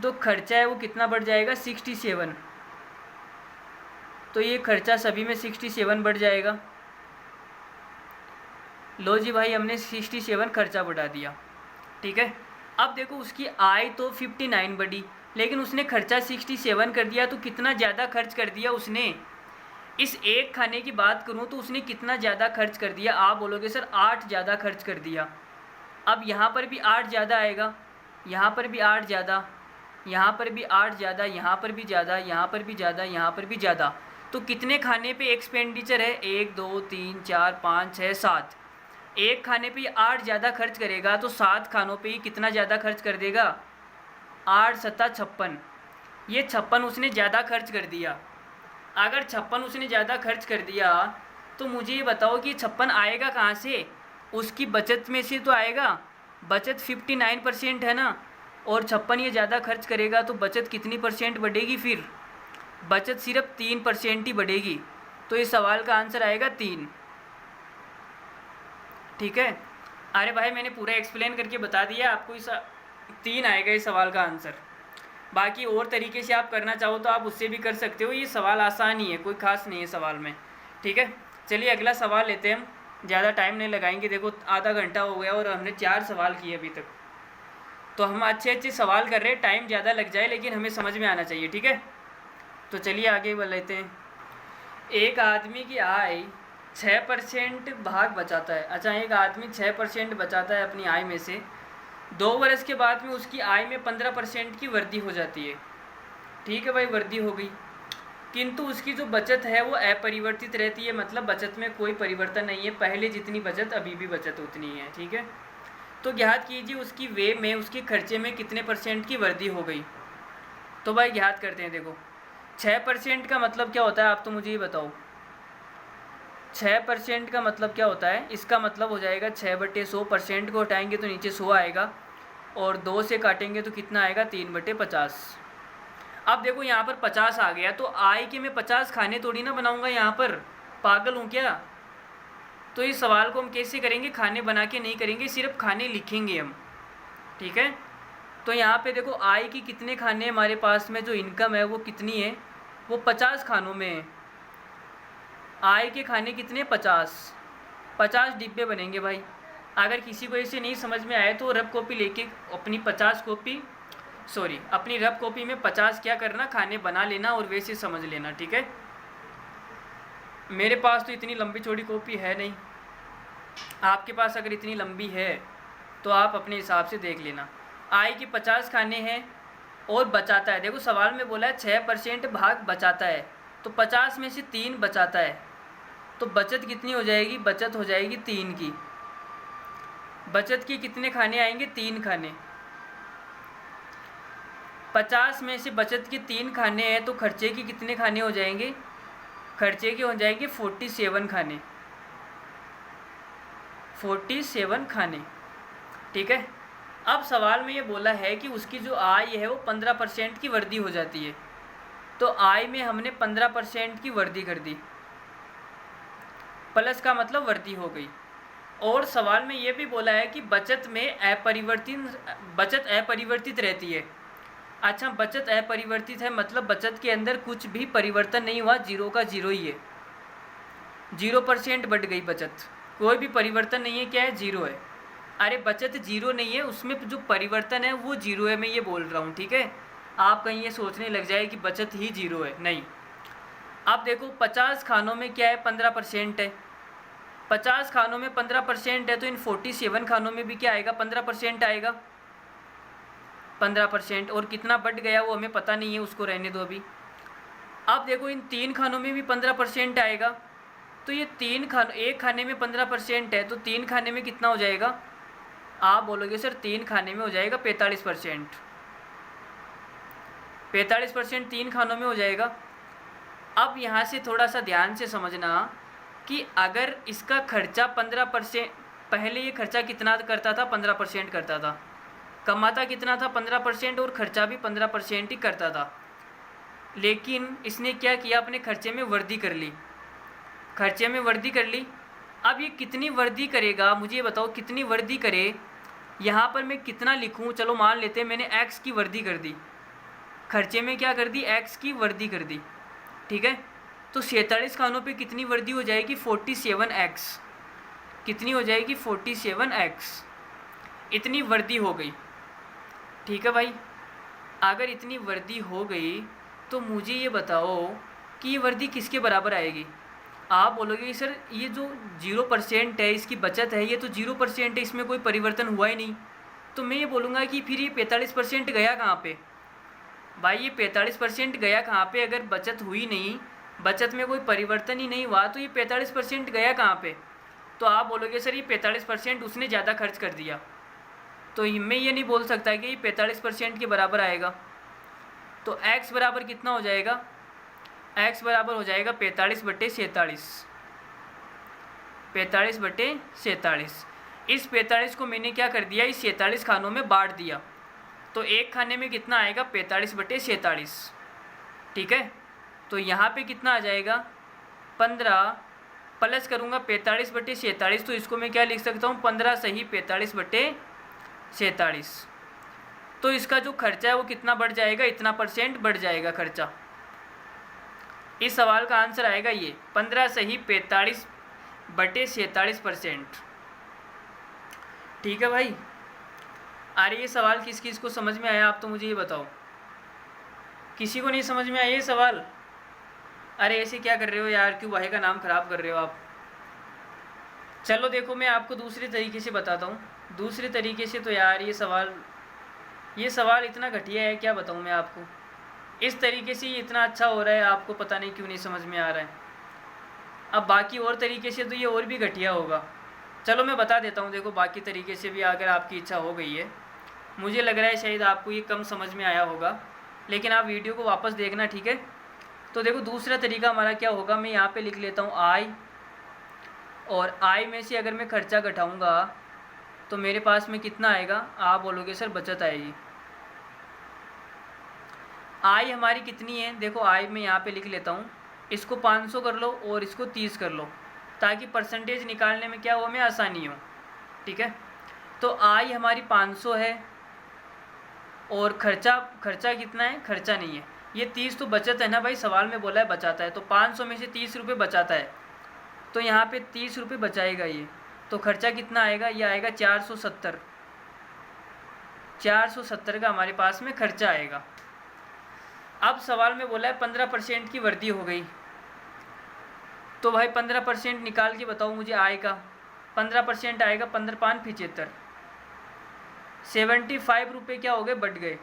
तो खर्चा है वो कितना बढ़ जाएगा, 67। तो ये खर्चा सभी में 67 बढ़ जाएगा। लो जी भाई, हमने 67 खर्चा बढ़ा दिया। ठीक है, अब देखो उसकी आय तो 59 बढ़ी, लेकिन उसने खर्चा 67 कर दिया, तो कितना ज़्यादा खर्च कर दिया उसने, इस एक खाने की बात करूं तो उसने कितना ज़्यादा खर्च कर दिया, आप बोलोगे सर 8 ज़्यादा खर्च कर दिया। अब यहाँ पर भी 8 ज़्यादा आएगा, यहाँ पर भी 8 ज़्यादा, यहाँ पर भी 8 ज़्यादा, यहाँ पर भी ज़्यादा, यहाँ पर भी ज़्यादा, यहाँ पर भी ज़्यादा। तो कितने खाने पे एक्सपेंडिचर है, 1 2 3 4 5 6 7। एक खाने पे 8 ज़्यादा खर्च करेगा तो 7 खानों पे ही कितना ज़्यादा खर्च कर देगा, 8 सत्ता 56। ये 56 उसने ज़्यादा खर्च कर दिया। अगर 56 उसने ज़्यादा खर्च कर दिया तो मुझे ये बताओ कि 56 आएगा कहाँ से, उसकी बचत में से तो आएगा। बचत 59% है ना, और 56 ये ज़्यादा खर्च करेगा तो बचत कितनी परसेंट बढ़ेगी, फिर बचत सिर्फ 3% ही बढ़ेगी। तो इस सवाल का आंसर आएगा 3। ठीक है, अरे भाई मैंने पूरा एक्सप्लेन करके बता दिया आपको, इस 3 आएगा इस सवाल का आंसर। बाकी और तरीके से आप करना चाहो तो आप उससे भी कर सकते हो, ये सवाल आसान ही है, कोई ख़ास नहीं है सवाल में। ठीक है, चलिए अगला सवाल लेते हैं हम, ज़्यादा टाइम नहीं लगाएंगे। देखो आधा घंटा हो गया और हमने 4 सवाल किए अभी तक, तो हम अच्छे अच्छे सवाल कर रहे हैं, टाइम ज़्यादा लग जाए लेकिन हमें समझ में आना चाहिए। ठीक है, तो चलिए आगे बढ़ लेते हैं। एक आदमी की आय 6% भाग बचाता है। अच्छा, एक आदमी 6% बचाता है अपनी आय में से, 2 वर्ष के बाद में उसकी आय में 15% की वृद्धि हो जाती है। ठीक है भाई, वृद्धि हो गई, किंतु उसकी जो बचत है वो अपरिवर्तित रहती है, मतलब बचत में कोई परिवर्तन नहीं है, पहले जितनी बचत अभी भी बचत उतनी है। ठीक है, तो ज्ञात कीजिए उसकी व्यय में, उसके खर्चे में कितने % की वृद्धि हो गई। तो भाई ज्ञात करते हैं। देखो 6% का मतलब क्या होता है, आप तो मुझे ये बताओ। 6% का मतलब क्या होता है, इसका मतलब हो जाएगा 6/100%। को हटाएंगे तो नीचे 100 आएगा, और 2 से काटेंगे तो कितना आएगा, 3/50। अब देखो यहाँ पर 50 आ गया, तो आय के मैं 50 खाने थोड़ी ना बनाऊंगा यहाँ पर, पागल हूँ क्या। तो इस सवाल को हम कैसे करेंगे, खाने बना के नहीं करेंगे, सिर्फ खाने लिखेंगे हम। ठीक है, तो यहाँ पे देखो आय की कितने खाने हमारे पास में, जो इनकम है वो कितनी है, वो 50 खानों में है। आय के खाने कितने, 50 डिब्बे बनेंगे भाई। अगर किसी को ऐसे नहीं समझ में आए तो रफ कॉपी लेके अपनी रफ कॉपी में 50 क्या करना, खाने बना लेना और वैसे समझ लेना। ठीक है, मेरे पास तो इतनी लंबी चौड़ी कॉपी है नहीं, आपके पास अगर इतनी लंबी है तो आप अपने हिसाब से देख लेना। आय के 50 खाने हैं और बचाता है, देखो सवाल में बोला है 6% भाग बचाता है, तो 50 में से 3 बचाता है, तो बचत कितनी हो जाएगी, बचत हो जाएगी 3 की। बचत की कितने खाने आएंगे, 3 खाने। 50 में से बचत के 3 खाने हैं, तो खर्चे की कितने खाने हो जाएंगे, खर्चे के हो जाएंगे 47 खाने, 47 खाने। ठीक है, अब सवाल में ये बोला है कि उसकी जो आय है वो 15% की वृद्धि हो जाती है, तो आय में हमने 15% की वृद्धि कर दी, प्लस का मतलब वृद्धि हो गई। और सवाल में ये भी बोला है कि बचत अपरिवर्तित रहती है। अच्छा, बचत अपरिवर्तित है मतलब बचत के अंदर कुछ भी परिवर्तन नहीं हुआ, 0 का 0 ही है, 0% बढ़ गई बचत, कोई भी परिवर्तन नहीं है, क्या है, 0 है। अरे बचत 0 नहीं है, उसमें जो परिवर्तन है वो 0 है, मैं ये बोल रहा हूँ। ठीक है, आप कहीं ये सोचने लग जाए कि बचत ही 0 है, नहीं। अब देखो 50 खानों में क्या है, 15% है, 50 खानों में 15% है, तो इन 47 खानों में भी क्या आएगा, 15% आएगा, 15%। और कितना बढ़ गया वो हमें पता नहीं है, उसको रहने दो अभी। अब देखो इन 3 खानों में भी 15% आएगा, तो ये 3 खानों, एक खाने में 15% है, तो 3 खाने में कितना हो जाएगा, आप बोलोगे सर 3 खाने में हो जाएगा 45%, 45% 3 खानों में हो जाएगा। अब यहाँ से थोड़ा सा ध्यान से समझना कि अगर इसका खर्चा 15%, पहले ये खर्चा कितना करता था, 15% करता था, कमाता कितना था, 15%, और खर्चा भी 15% ही करता था। लेकिन इसने क्या किया, अपने खर्चे में वृद्धि कर ली, खर्चे में वृद्धि कर ली। अब ये कितनी वृद्धि करेगा, मुझे ये बताओ कितनी वृद्धि करे। यहाँ पर मैं कितना लिखूँ, चलो मान लेते हैं मैंने x की वृद्धि कर दी, खर्चे में क्या कर दी, x की वृद्धि कर दी। ठीक है, तो 47 खानों पे कितनी वृद्धि हो जाएगी, 47x, कितनी हो जाएगी, 47x, इतनी वृद्धि हो गई। ठीक है भाई, अगर इतनी वृद्धि हो गई तो मुझे ये बताओ कि ये वर्दी किसके बराबर आएगी। आप बोलोगे कि सर ये जो 0% है इसकी बचत है, ये तो 0% है, इसमें कोई परिवर्तन हुआ ही नहीं। तो मैं ये बोलूँगा कि फिर ये 45% गया कहाँ पे भाई, ये 45% गया कहाँ पे। अगर बचत हुई नहीं, बचत में कोई परिवर्तन ही नहीं हुआ, तो ये 45% गया कहाँ पे। तो आप बोलोगे सर ये 45% उसने ज़्यादा खर्च कर दिया। तो मैं ये नहीं बोल सकता कि ये 45% के बराबर आएगा। तो x बराबर कितना हो जाएगा, x बराबर हो जाएगा 45/47। 45/47। इस 45 को मैंने क्या कर दिया, इस 47 खानों में बांट दिया। तो एक खाने में कितना आएगा, 45/47। ठीक है, तो यहाँ पे कितना आ जाएगा 15 प्लस करूँगा 45/47, तो इसको मैं क्या लिख सकता हूँ 15 सही 45/47। तो इसका जो खर्चा है वो कितना बढ़ जाएगा, इतना % बढ़ जाएगा खर्चा। इस सवाल का आंसर आएगा ये 15 सही 45/47%। ठीक है भाई, अरे ये सवाल किस किस को समझ में आया, आप तो मुझे ये बताओ। किसी को नहीं समझ में आया ये सवाल? अरे ऐसे क्या कर रहे हो यार, क्यों भाई का नाम ख़राब कर रहे हो आप। चलो देखो मैं आपको दूसरे तरीके से बताता हूँ। दूसरे तरीके से तो यार ये सवाल इतना घटिया है, क्या बताऊँ मैं आपको। इस तरीके से ये इतना अच्छा हो रहा है, आपको पता नहीं क्यों नहीं समझ में आ रहा है। अब बाकी और तरीके से तो ये और भी घटिया होगा। चलो मैं बता देता हूँ, देखो बाकी तरीके से भी अगर आपकी इच्छा हो गई है। मुझे लग रहा है शायद आपको ये कम समझ में आया होगा, लेकिन आप वीडियो को वापस देखना, ठीक है। तो देखो दूसरा तरीका हमारा क्या होगा, मैं यहाँ पे लिख लेता हूँ I, और I में से अगर मैं खर्चा घटाऊँगा तो मेरे पास में कितना आएगा। आप बोलोगे सर बचत आएगी। I हमारी कितनी है, देखो I मैं यहाँ पे लिख लेता हूँ, इसको 500 कर लो और इसको 30 कर लो, ताकि परसेंटेज निकालने में क्या हो, हमें आसानी हो। ठीक है, तो I हमारी 500 है, और खर्चा कितना है, खर्चा नहीं है। ये 30 तो बचत है ना भाई, सवाल में बोला है बचाता है, तो 500 में से 30 रुपये बचाता है, तो यहाँ पे 30 रुपये बचाएगा ये। तो खर्चा कितना आएगा, ये आएगा 470। 470 का हमारे पास में खर्चा आएगा। अब सवाल में बोला है 15% की वृद्धि हो गई, तो भाई 15% निकाल के बताओ मुझे आय का। 15% आएगा 15×5 = 75। 75 रुपये क्या हो गए, बढ़ गए।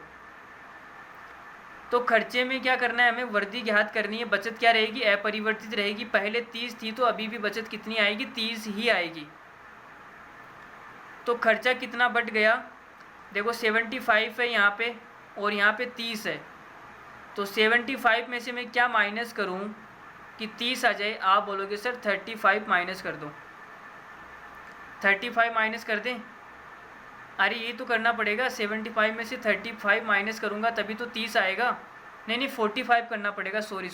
तो खर्चे में क्या करना है, हमें वृद्धि ज्ञात करनी है। बचत क्या रहेगी, अपरिवर्तित रहेगी। पहले 30 थी तो अभी भी बचत कितनी आएगी, 30 ही आएगी। तो खर्चा कितना बढ़ गया, देखो 75 है यहाँ पे, और यहाँ पे 30 है। तो 75 में से मैं क्या माइनस करूँ कि 30 आ जाए। आप बोलोगे सर 35 माइनस कर दो। 35 माइनस कर दें, अरे ये तो करना पड़ेगा। 75 में से 35 माइनस करूँगा तभी तो 30 आएगा। नहीं 45 करना पड़ेगा, सॉरी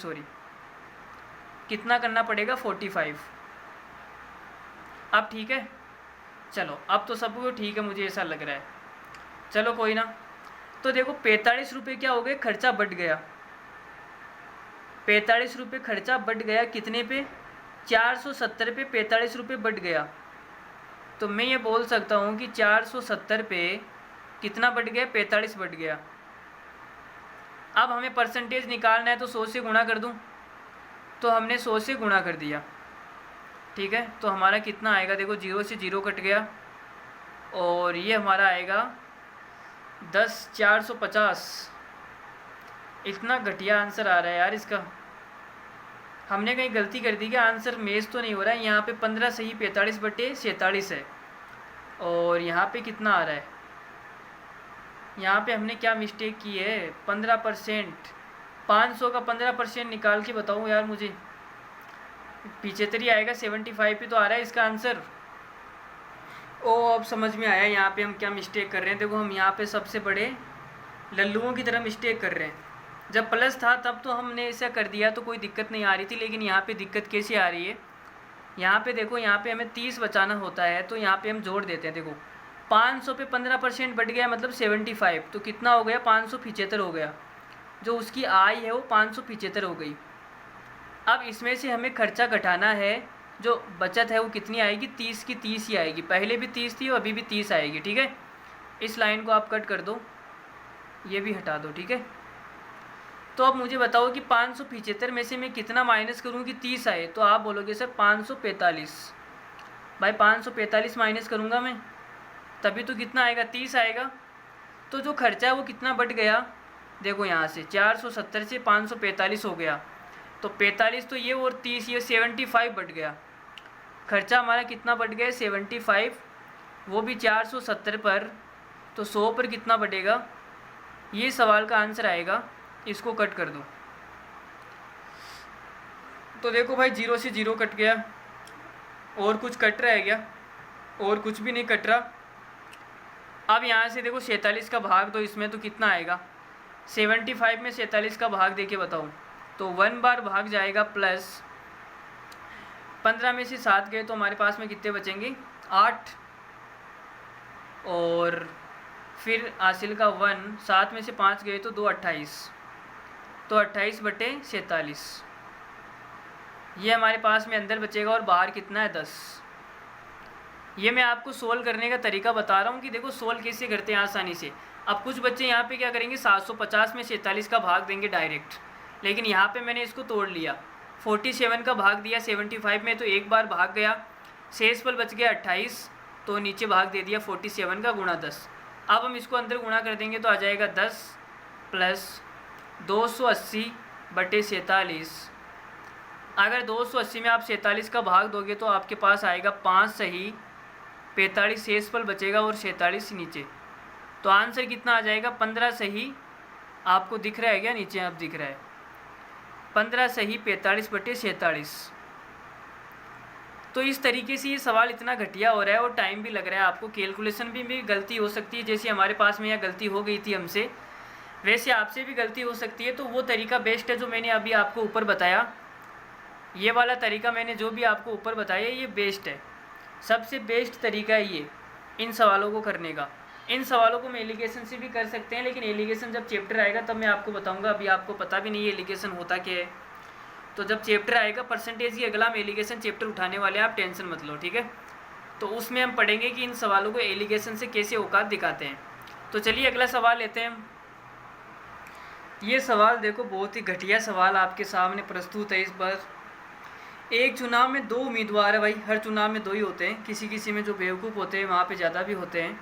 कितना करना पड़ेगा, 45। अब ठीक है, चलो अब तो सबको ठीक है, मुझे ऐसा लग रहा है। चलो कोई ना। तो देखो 45 रुपये क्या हो गए, खर्चा बढ़ गया। 45 रुपये खर्चा बढ़ गया, कितने पे, 470 पे 45 रुपये बढ़ गया। तो मैं ये बोल सकता हूँ कि 470 पे कितना बढ़ गया, 45 बढ़ गया। अब हमें परसेंटेज निकालना है, तो 100 से गुणा कर दूँ। तो हमने 100 से गुणा कर दिया, ठीक है। तो हमारा कितना आएगा, देखो 0 से 0 कट गया, और ये हमारा आएगा 10,450। इतना घटिया आंसर आ रहा है यार इसका। हमने कहीं गलती कर दी क्या, आंसर मैच तो नहीं हो रहा है। यहाँ पे 15 सही 45/47 है, और यहाँ पे कितना आ रहा है, यहाँ पे हमने क्या मिस्टेक की है, 15%। 500 का 15% निकाल के बताऊँ यार मुझे, 75 आएगा। 75 पे तो आ रहा है इसका आंसर। ओ अब समझ में आया यहाँ पे हम क्या मिस्टेक कर रहे हैं। देखो हम यहाँ पे सबसे बड़े लल्लुओं की तरह मिस्टेक कर रहे हैं। जब प्लस था तब तो हमने ऐसा कर दिया तो कोई दिक्कत नहीं आ रही थी, लेकिन यहाँ पे दिक्कत कैसे आ रही है, यहाँ पे देखो, यहाँ पे हमें 30 बचाना होता है, तो यहाँ पे हम जोड़ देते हैं। देखो 500 पे 15% बढ़ गया, मतलब 75, तो कितना हो गया, 575 हो गया। जो उसकी आय है वो 575 हो गई। अब इसमें से हमें खर्चा घटाना है, जो बचत है वो कितनी आएगी, 30 की 30 ही आएगी। पहले भी 30 थी और अभी भी 30 आएगी, ठीक है। इस लाइन को आप कट कर दो, ये भी हटा दो, ठीक है। तो अब मुझे बताओ कि 575 में से मैं कितना माइनस करूँ कि 30 आए। तो आप बोलोगे सर 545। भाई 545 माइनस करूँगा मैं तभी तो कितना आएगा, 30 आएगा। तो जो खर्चा है वो कितना बढ़ गया, देखो यहाँ से 470 से 545 हो गया, तो 45 तो ये और 30 ये 75 बढ़ गया। खर्चा हमारा कितना बढ़ गया, 75, वो भी 470 पर, तो 100 पर कितना बढ़ेगा। ये सवाल का आंसर आएगा। इसको कट कर दो तो देखो भाई 0 से 0 कट गया, और कुछ कट रहा है क्या, और कुछ भी नहीं कट रहा। अब यहाँ से देखो 47 का भाग दो इसमें, तो कितना आएगा, 75 में 47 का भाग देके बताओ। तो 1 बार भाग जाएगा प्लस 15 में से 7 गए तो हमारे पास में कितने बचेंगे, 8, और फिर हासिल का 1, 7 में से 5 गए तो 2, 28, तो 28/47 ये हमारे पास में अंदर बचेगा, और बाहर कितना है 10। ये मैं आपको सोल्व करने का तरीका बता रहा हूँ कि देखो सोल्व कैसे करते हैं आसानी से। अब कुछ बच्चे यहाँ पे क्या करेंगे, 750 में 47 का भाग देंगे डायरेक्ट, लेकिन यहाँ पे मैंने इसको तोड़ लिया, 47 का भाग दिया 75 में, तो एक बार भाग गया, शेष पर बच गया 28, तो नीचे भाग दे दिया 47 का गुणा 10। अब हम इसको अंदर गुणा कर देंगे तो आ जाएगा 10 प्लस 280/47। अगर 280 में आप 47 का भाग दोगे तो आपके पास आएगा 5 सही, 45 शेष पर बचेगा और 47 नीचे, तो आंसर कितना आ जाएगा, 15 सही। आपको दिख रहा है क्या, नीचे आप दिख रहा है 15 सही 45/47। तो इस तरीके से ये सवाल इतना घटिया हो रहा है और टाइम भी लग रहा है आपको, कैलकुलेशन भी गलती हो सकती है, जैसे हमारे पास में यह गलती हो गई थी हमसे, वैसे आपसे भी गलती हो सकती है। तो वो तरीका बेस्ट है जो मैंने अभी आपको ऊपर बताया, ये वाला तरीका मैंने जो भी आपको ऊपर बताया ये बेस्ट है, सबसे बेस्ट तरीका है ये इन सवालों को करने का। इन सवालों को हम एलिगेशन से भी कर सकते हैं, लेकिन एलिगेशन जब चैप्टर आएगा तब मैं आपको बताऊंगा, अभी आपको पता भी नहीं है एलिगेशन होता क्या है। तो जब चैप्टर आएगा परसेंटेज की अगला हम एलिगेशन चैप्टर उठाने वाले हैं, आप टेंशन मत लो, ठीक है। तो उसमें हम पढ़ेंगे कि इन सवालों को एलिगेशन से कैसे औकात दिखाते हैं। तो चलिए अगला सवाल लेते हैं। ये सवाल देखो बहुत ही घटिया सवाल आपके सामने प्रस्तुत है इस बार। एक चुनाव में 2 उम्मीदवार है, भाई हर चुनाव में 2 ही होते हैं, किसी किसी में जो बेवकूफ़ होते हैं वहाँ पे ज़्यादा भी होते हैं।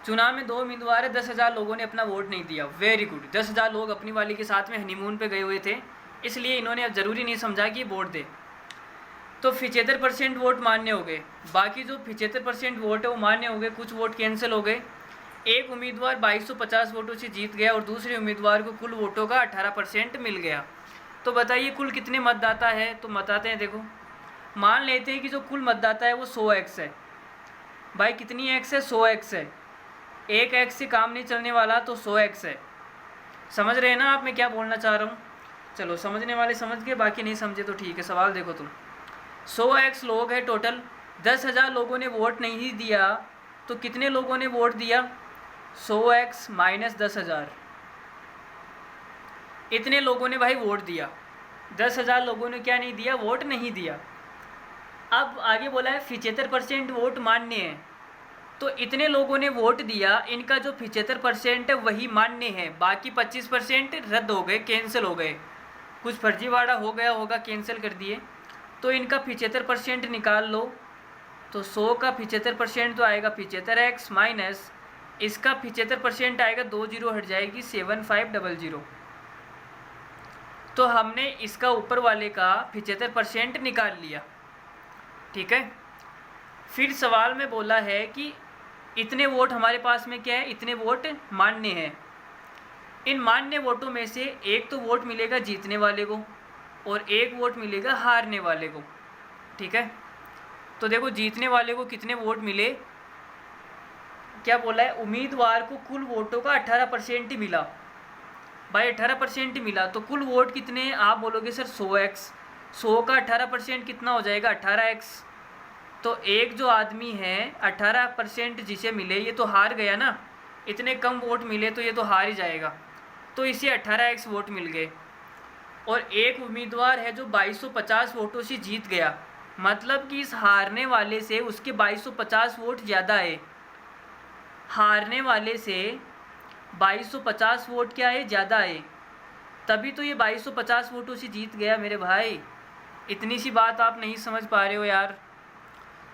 चुनाव में 2 उम्मीदवार है, 10,000 लोगों ने अपना वोट नहीं दिया, वेरी गुड। 10,000 लोग अपनी वाली के साथ में हनीमून पे गए हुए थे, इसलिए इन्होंने अब ज़रूरी नहीं समझा कि वोट दे, तो 75% वोट मान्य हो गए। बाकी जो 75% वोट है वो मान्य हो गए, कुछ वोट कैंसिल हो गए। एक उम्मीदवार 2250 वोटों से जीत गया और दूसरे उम्मीदवार को कुल वोटों का 18% मिल गया। तो बताइए कुल कितने मतदाता है, तो बताते हैं। देखो मान लेते हैं कि जो कुल मतदाता है वो 100x है। भाई कितनी x है, 100x है, एक x से काम नहीं चलने वाला, तो 100x है। समझ रहे हैं ना आप मैं क्या बोलना चाह रहा हूँ। चलो समझने वाले समझ गए, बाकी नहीं समझे तो ठीक है। सवाल देखो तुम, 100x लोग है टोटल, 10,000 लोगों ने वोट नहीं दिया, तो कितने लोगों ने वोट दिया, 100x माइनस 10,000, इतने लोगों ने भाई वोट दिया। 10,000 लोगों ने क्या नहीं दिया, वोट नहीं दिया। अब आगे बोला है 75% वोट मान्य है, तो इतने लोगों ने वोट दिया, इनका जो 75% है वही मान्य है, बाकी 25% रद्द हो गए, कैंसिल हो गए, कुछ फर्जीवाड़ा हो गया होगा, कैंसिल कर दिए। तो इनका 75% निकाल लो, तो 100 का 75% तो आएगा 75x माइनस इसका 75% आएगा, 2 जीरो हट जाएगी 7500। तो हमने इसका ऊपर वाले का 75% निकाल लिया, ठीक है। फिर सवाल में बोला है कि इतने वोट हमारे पास में क्या है, इतने वोट मान्य हैं। इन मान्य वोटों में से एक तो वोट मिलेगा जीतने वाले को और एक वोट मिलेगा हारने वाले को, ठीक है। तो देखो जीतने वाले को कितने वोट मिले, क्या बोला है, उम्मीदवार को कुल वोटों का 18% ही मिला। भाई 18% ही मिला, तो कुल वोट कितने, आप बोलोगे सर 100x, 100 का 18% कितना हो जाएगा, 18x। तो एक जो आदमी है 18% जिसे मिले, ये तो हार गया ना, इतने कम वोट मिले तो ये तो हार ही जाएगा, तो इसे 18x वोट मिल गए। और एक उम्मीदवार है जो 2250 वोटों से जीत गया, मतलब कि इस हारने वाले से उसके 2250 वोट ज़्यादा है, हारने वाले से 2250 वोट क्या है, ज़्यादा है, तभी तो ये 2250 वोटों से जीत गया मेरे भाई। इतनी सी बात आप नहीं समझ पा रहे हो यार।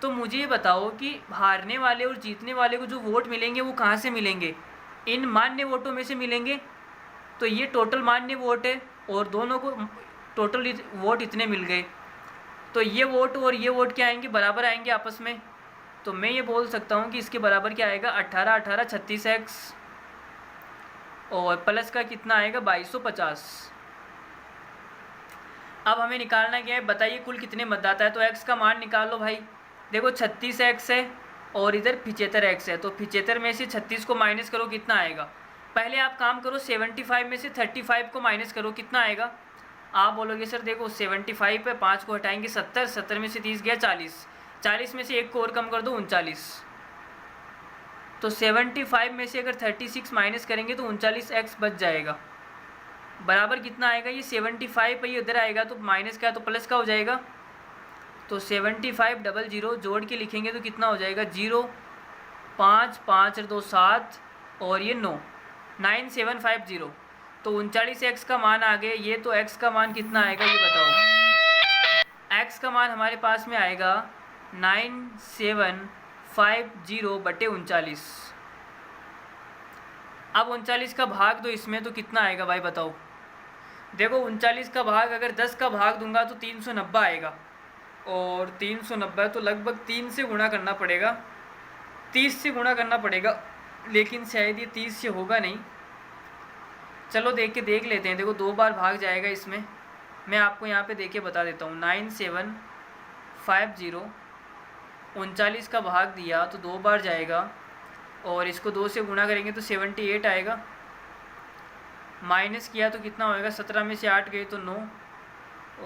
तो मुझे ये बताओ कि हारने वाले और जीतने वाले को जो वोट मिलेंगे वो कहाँ से मिलेंगे? इन मान्य वोटों में से मिलेंगे। तो ये टोटल मान्य वोट है और दोनों को टोटल वोट इतने मिल गए। तो ये वोट और ये वोट क्या आएंगे? बराबर आएंगे आपस में। तो मैं ये बोल सकता हूँ कि इसके बराबर क्या आएगा? 18 18 36x और प्लस का कितना आएगा? 2250। अब हमें निकालना क्या है? बताइए कुल कितने मतदाता है। तो x का मान निकाल लो भाई। देखो 36x है और इधर 75x है। तो 75 में से 36 को माइनस करो, कितना आएगा? पहले आप काम करो, 75 में से 35 को माइनस करो, कितना आएगा? आप बोलोगे सर देखो 75 पे 5 को हटाएंगे 70, 70 में से 30 गया 40, 40 में से 1 को और कम कर दो 39। तो 75 में से अगर 36 माइनस करेंगे तो 39x बच जाएगा। बराबर कितना आएगा? ये 75 पे ये उधर आएगा तो माइनस का तो प्लस का हो जाएगा। तो 75 00 जोड़ के लिखेंगे तो कितना हो जाएगा? 0 5 5 2 7 और ये 9 9750। तो 39x का मान आ गया। ये तो x का मान कितना आएगा ये बताओ? x का मान हमारे पास में आएगा 9750 बटे 39। अब 39 का भाग दो इसमें तो कितना आएगा भाई बताओ? देखो 39 का भाग अगर 10 का भाग दूंगा तो 390 आएगा और 390 तो लगभग 3 से गुणा करना पड़ेगा, 30 से गुणा करना पड़ेगा, लेकिन शायद ये 30 से होगा नहीं। चलो देख लेते हैं। देखो 2 बार भाग जाएगा इसमें, मैं आपको यहाँ पे देख के बता देता हूँ। 9750 39 का भाग दिया तो 2 बार जाएगा और इसको 2 से गुणा करेंगे तो 78 आएगा। माइनस किया तो कितना होएगा? 17 में से 8 गए तो 9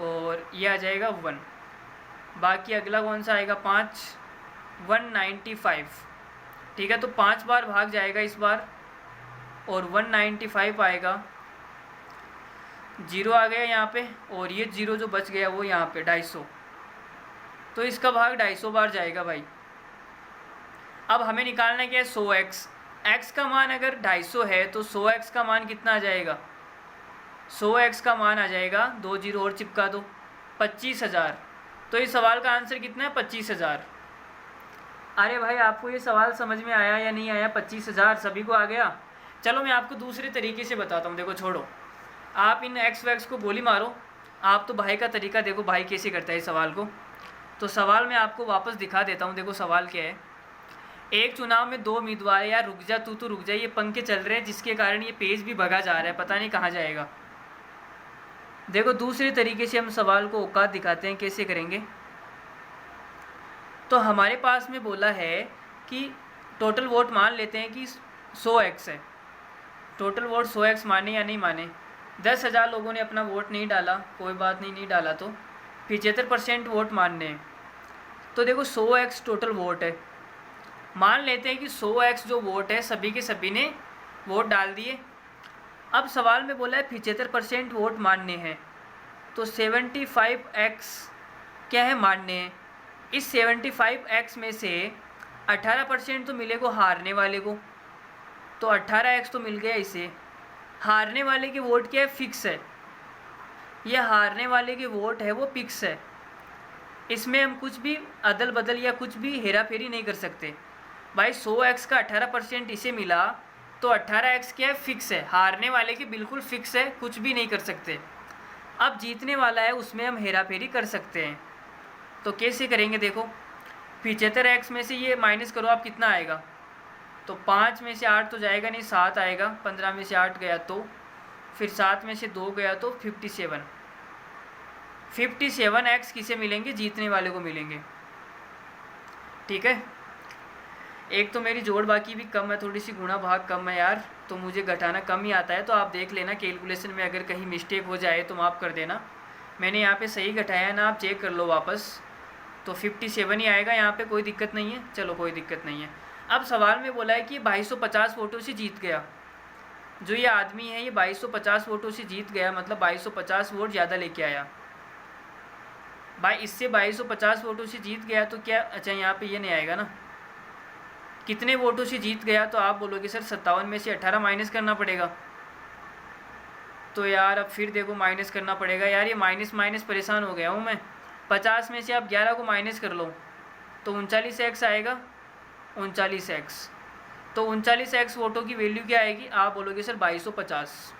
और ये आ जाएगा 1। बाकी अगला कौन सा आएगा? 5 195। ठीक है, तो 5 बार भाग जाएगा इस बार और 195 आएगा। 0 आ गया यहाँ पे और ये 0 जो बच गया वो यहाँ पे 250। तो इसका भाग 250 बार जाएगा भाई। अब हमें निकालना क्या है? 100x। x का मान अगर 250 है तो 100x का मान कितना आ जाएगा? 100x का मान आ जाएगा, 2 0 और चिपका दो, 25,000। तो इस सवाल का आंसर कितना है? 25,000। अरे भाई आपको ये सवाल समझ में आया या नहीं आया? 25,000 सभी को आ गया। चलो मैं आपको दूसरे तरीके से बताता हूँ। देखो छोड़ो, आप इन एक्स वैक्स को गोली मारो। आप तो भाई का तरीका देखो, भाई कैसे करता है इस सवाल को। तो सवाल मैं आपको वापस दिखा देता हूँ। देखो सवाल क्या है? एक चुनाव में 2 उम्मीदवार। यार रुक जा, तू तो रुक जा, ये पंखे चल रहे हैं जिसके कारण ये पेज भी भगा जा रहा है, पता नहीं कहाँ जाएगा। देखो दूसरे तरीके से हम सवाल को औकात दिखाते हैं, कैसे करेंगे। तो हमारे पास में बोला है कि टोटल वोट मान लेते हैं कि 100x है। टोटल वोट 100x माने या नहीं माने? 10,000 लोगों ने अपना वोट नहीं डाला, कोई बात नहीं, नहीं डाला तो 75% वोट मानने हैं। तो देखो 100x टोटल वोट है। मान लेते हैं कि 100x जो वोट है सभी के सभी ने वोट डाल दिए। अब सवाल में बोला है 75% वोट मानने हैं। तो 75x क्या है? मानने हैं। इस 75x में से 18% तो मिलेगा हारने वाले को, तो 18x तो मिल गया इसे। हारने वाले के वोट क्या है? फिक्स है। ये हारने वाले के वोट है वो फिक्स है, इसमें हम कुछ भी अदल बदल या कुछ भी हेरा फेरी नहीं कर सकते भाई। 100x का 18% इसे मिला तो 18x क्या है? फिक्स है। हारने वाले की बिल्कुल फिक्स है, कुछ भी नहीं कर सकते। अब जीतने वाला है उसमें हम हेरा फेरी कर सकते हैं। तो कैसे करेंगे? देखो 75x में से ये माइनस करो आप, कितना आएगा? तो 5 में से 8 तो जाएगा नहीं, 7 आएगा। 15 में से 8 गया तो फिर 7 में से 2 गया तो 57। 57x किसे मिलेंगे? जीतने वाले को मिलेंगे। ठीक है, एक तो मेरी जोड़ बाकी भी कम है, थोड़ी सी गुणा भाग कम है यार, तो मुझे घटाना कम ही आता है। तो आप देख लेना कैलकुलेशन में अगर कहीं मिस्टेक हो जाए तो माफ़ कर देना। मैंने यहाँ पे सही घटाया ना, आप चेक कर लो वापस। तो 57 ही आएगा यहाँ पे, कोई दिक्कत नहीं है। चलो कोई दिक्कत नहीं है। अब सवाल में बोला है कि 2250 वोटों से जीत गया। जो ये आदमी है ये 2250 वोटों से जीत गया, मतलब 2250 वोट ज़्यादा लेके आया भाई। इससे 2250 वोटों से जीत गया तो क्या, अच्छा यहाँ पे ये नहीं आएगा ना, कितने वोटों से जीत गया? तो आप बोलोगे सर 57 में से 18 माइनस करना पड़ेगा। तो यार अब फिर देखो माइनस करना पड़ेगा यार, ये माइनस माइनस परेशान हो गया हूँ मैं। 50 में से आप 11 को माइनस कर लो तो 39x आएगा, 39x। तो 39x वोटों की वैल्यू क्या आएगी, आप बोलोगे सर 2250।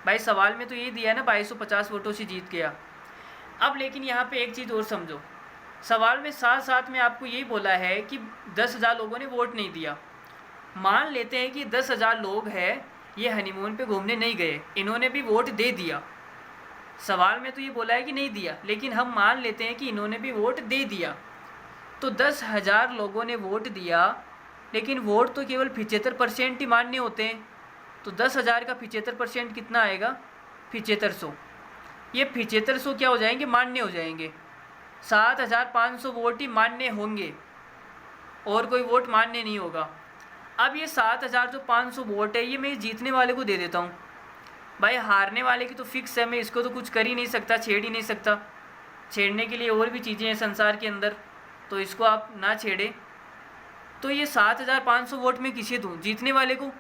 भाई सवाल में तो ये दिया है ना 2250 वोटों से जीत गया। अब लेकिन यहाँ पे एक चीज़ और समझो, सवाल में साथ साथ में आपको यही बोला है कि 10,000 लोगों ने वोट नहीं दिया। मान लेते हैं कि 10,000 लोग हैं, ये हनीमून पे घूमने नहीं गए, इन्होंने भी वोट दे दिया। सवाल में तो ये बोला है कि नहीं दिया, लेकिन हम मान लेते हैं कि इन्होंने भी वोट दे दिया। तो 10,000 लोगों ने वोट दिया, लेकिन वोट तो केवल 75% ही मान्य होते हैं। तो 10,000 का 75% कितना आएगा, 7500। ये 7500 क्या हो जाएंगे, मान्य हो जाएंगे। 7,500 वोट ही मान्य होंगे और कोई वोट मान्य नहीं होगा। अब ये 7,500 वोट है, ये मैं जीतने वाले को दे देता हूँ। भाई हारने वाले की तो फिक्स है, मैं इसको तो कुछ कर ही नहीं सकता, छेड़ ही नहीं सकता। छेड़ने के लिए और भी चीज़ें हैं संसार के अंदर, तो इसको आप ना छेड़े। तो ये 7,500 वोट मैं किसे दूँ, जीतने वाले को।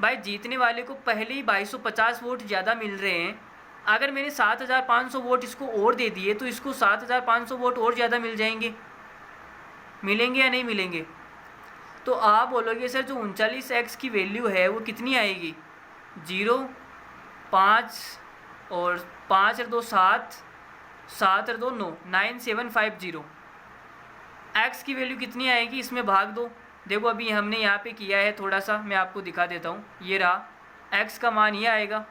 भाई जीतने वाले को पहले ही 2250 वोट ज़्यादा मिल रहे हैं। अगर मैंने 7,500 वोट इसको और दे दिए तो इसको 7,500 वोट और ज़्यादा मिल जाएंगे, मिलेंगे या नहीं मिलेंगे। तो आप बोलोगे सर जो 39x की वैल्यू है वो कितनी आएगी, 0, 5 और 5 और 2 7, 7 और 2 9, 9750। x की वैल्यू कितनी आएगी, इसमें भाग दो। देखो अभी हमने यहाँ पे किया है थोड़ा सा, मैं आपको दिखा देता हूँ। ये रहा, x का मान ये आएगा,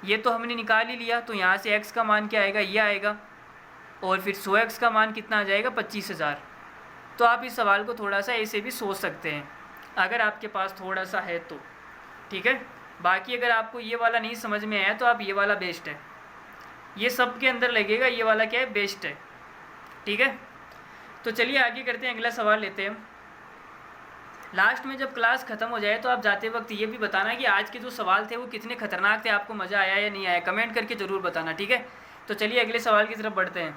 ये तो हमने निकाल ही लिया। तो यहाँ से x का मान क्या आएगा, ये आएगा। और फिर 100x का मान कितना आ जाएगा, 25,000। तो आप इस सवाल को थोड़ा सा ऐसे भी सोच सकते हैं अगर आपके पास थोड़ा सा है तो, ठीक है। बाकी अगर आपको ये वाला नहीं समझ में आया तो आप ये वाला बेस्ट है, ये सब के अंदर लगेगा, ये वाला क्या है, बेस्ट है, ठीक है। तो चलिए आगे करते हैं, अगला सवाल लेते हैं। लास्ट में जब क्लास ख़त्म हो जाए तो आप जाते वक्त ये भी बताना कि आज के जो सवाल थे वो कितने खतरनाक थे, आपको मज़ा आया या नहीं आया, कमेंट करके ज़रूर बताना, ठीक है। तो चलिए अगले सवाल की तरफ बढ़ते हैं।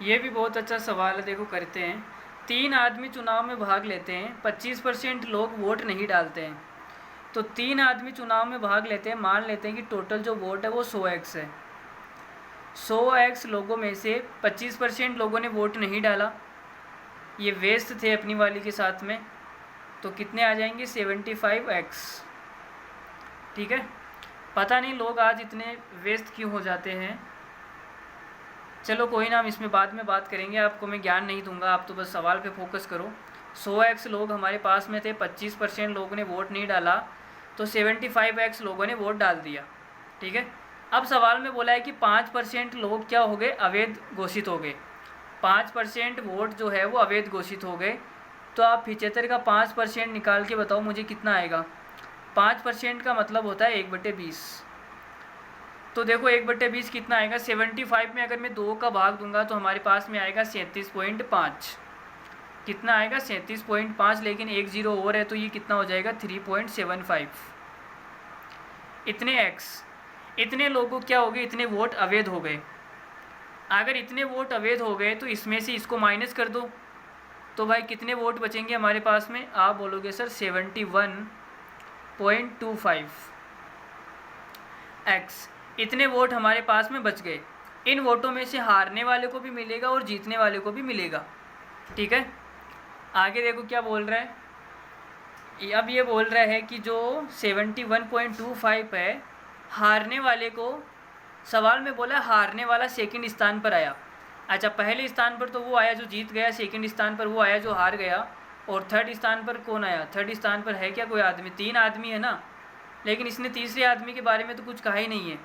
ये भी बहुत अच्छा सवाल है, देखो करते हैं। 3 आदमी चुनाव में भाग लेते हैं, 25% लोग वोट नहीं डालते हैं। तो 3 आदमी चुनाव में भाग लेते हैं, मान लेते हैं कि टोटल जो वोट है वो 100x है। 100x लोगों में से 25% लोगों ने वोट नहीं डाला, ये व्यस्त थे अपनी वाली के साथ में, तो कितने आ जाएंगे, 75x, ठीक है। पता नहीं लोग आज इतने व्यस्त क्यों हो जाते हैं, चलो कोई ना, हम इसमें बाद में बात करेंगे, आपको मैं ज्ञान नहीं दूंगा, आप तो बस सवाल पे फोकस करो। 100x लोग हमारे पास में थे, 25% लोगों ने वोट नहीं डाला, तो 75x लोगों ने वोट डाल दिया, ठीक है। अब सवाल में बोला है कि 5% लोग क्या हो गए, अवैध घोषित हो गए। 5% वोट जो है वो अवैध घोषित हो गए। तो आप 75 का 5% निकाल के बताओ मुझे कितना आएगा। 5% का मतलब होता है 1/20। तो देखो 1/20 कितना आएगा, 75 में अगर मैं 2 का भाग दूंगा तो हमारे पास में आएगा 37.5। कितना आएगा, 37.5, लेकिन 1 0 और है तो ये कितना हो जाएगा, 3.75। इतने x, इतने लोगों क्या हो गए, इतने वोट अवैध हो गए। अगर इतने वोट अवैध हो गए तो इसमें से इसको माइनस कर दो, तो भाई कितने वोट बचेंगे हमारे पास में, आप बोलोगे सर 71.25 x। इतने वोट हमारे पास में बच गए। इन वोटों में से हारने वाले को भी मिलेगा और जीतने वाले को भी मिलेगा, ठीक है। आगे देखो क्या बोल रहा है, अब ये बोल रहा है कि जो 71.25 है, हारने वाले को, सवाल में बोला हारने वाला सेकंड स्थान पर आया। अच्छा, पहले स्थान पर तो वो आया जो जीत गया, सेकंड स्थान पर वो आया जो हार गया, और थर्ड स्थान पर कौन आया, थर्ड स्थान पर है क्या कोई आदमी, 3 आदमी है ना, लेकिन इसने तीसरे आदमी के बारे में तो कुछ कहा ही नहीं है।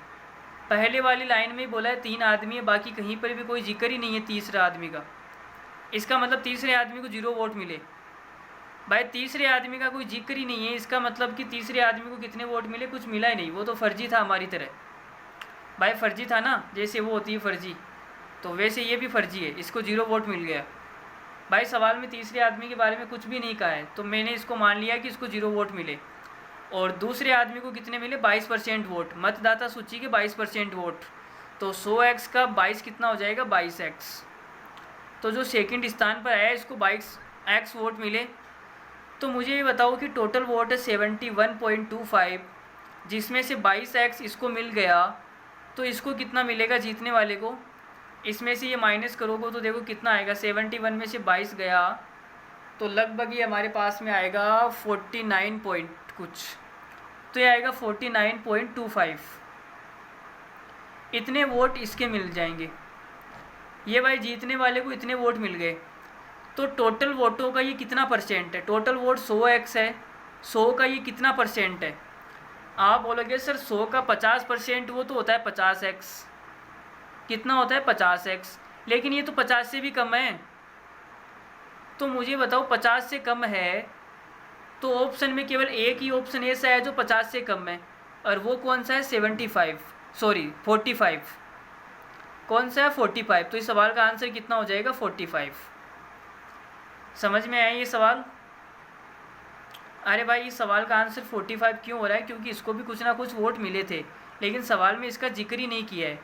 पहले वाली लाइन में ही बोला है 3 आदमी है, बाकी कहीं पर भी कोई जिक्र ही नहीं है तीसरे आदमी का। इसका मतलब तीसरे आदमी को 0 वोट मिले। भाई तीसरे आदमी का कोई जिक्र ही नहीं है, इसका मतलब कि तीसरे आदमी को कितने वोट मिले, कुछ मिला ही नहीं, वो तो फर्जी था हमारी तरह। भाई फर्जी था ना, जैसे वो होती है फर्जी, तो वैसे ये भी फर्जी है, इसको 0 वोट मिल गया। भाई सवाल में तीसरे आदमी के बारे में कुछ भी नहीं कहा है, तो मैंने इसको मान लिया कि इसको 0 वोट मिले। और दूसरे आदमी को कितने मिले, 22% वोट, मतदाता सूची के 22% वोट। तो 100x का 22 कितना हो जाएगा, 22x। तो जो सेकंड स्थान पर आया इसको 22x वोट मिले। तो मुझे ये बताओ कि टोटल वोट है 71.25 जिसमें से 22x इसको मिल गया तो इसको कितना मिलेगा जीतने वाले को। इसमें से ये माइनस करोगे तो देखो कितना आएगा, 71 में से 22 गया तो लगभग ये हमारे पास में आएगा 49 पॉइंट कुछ, तो ये आएगा 49.25। इतने वोट इसके मिल जाएंगे। ये भाई जीतने वाले को इतने वोट मिल गए। तो टोटल वोटों का ये कितना परसेंट है, टोटल वोट 100x है, 100 का ये कितना परसेंट है। आप बोलोगे सर 100 का 50% वो तो होता है 50x, कितना होता है 50x, लेकिन ये तो 50 से भी कम है। तो मुझे बताओ 50 से कम है तो ऑप्शन में केवल एक ही ऑप्शन ऐसा है जो 50 से कम है, और वो कौन सा है 45। कौन सा है 45। तो इस सवाल का आंसर कितना हो जाएगा 45। समझ में आया ये सवाल। अरे भाई इस सवाल का आंसर 45 क्यों हो रहा है, क्योंकि इसको भी कुछ ना कुछ वोट मिले थे, लेकिन सवाल में इसका जिक्र ही नहीं किया है।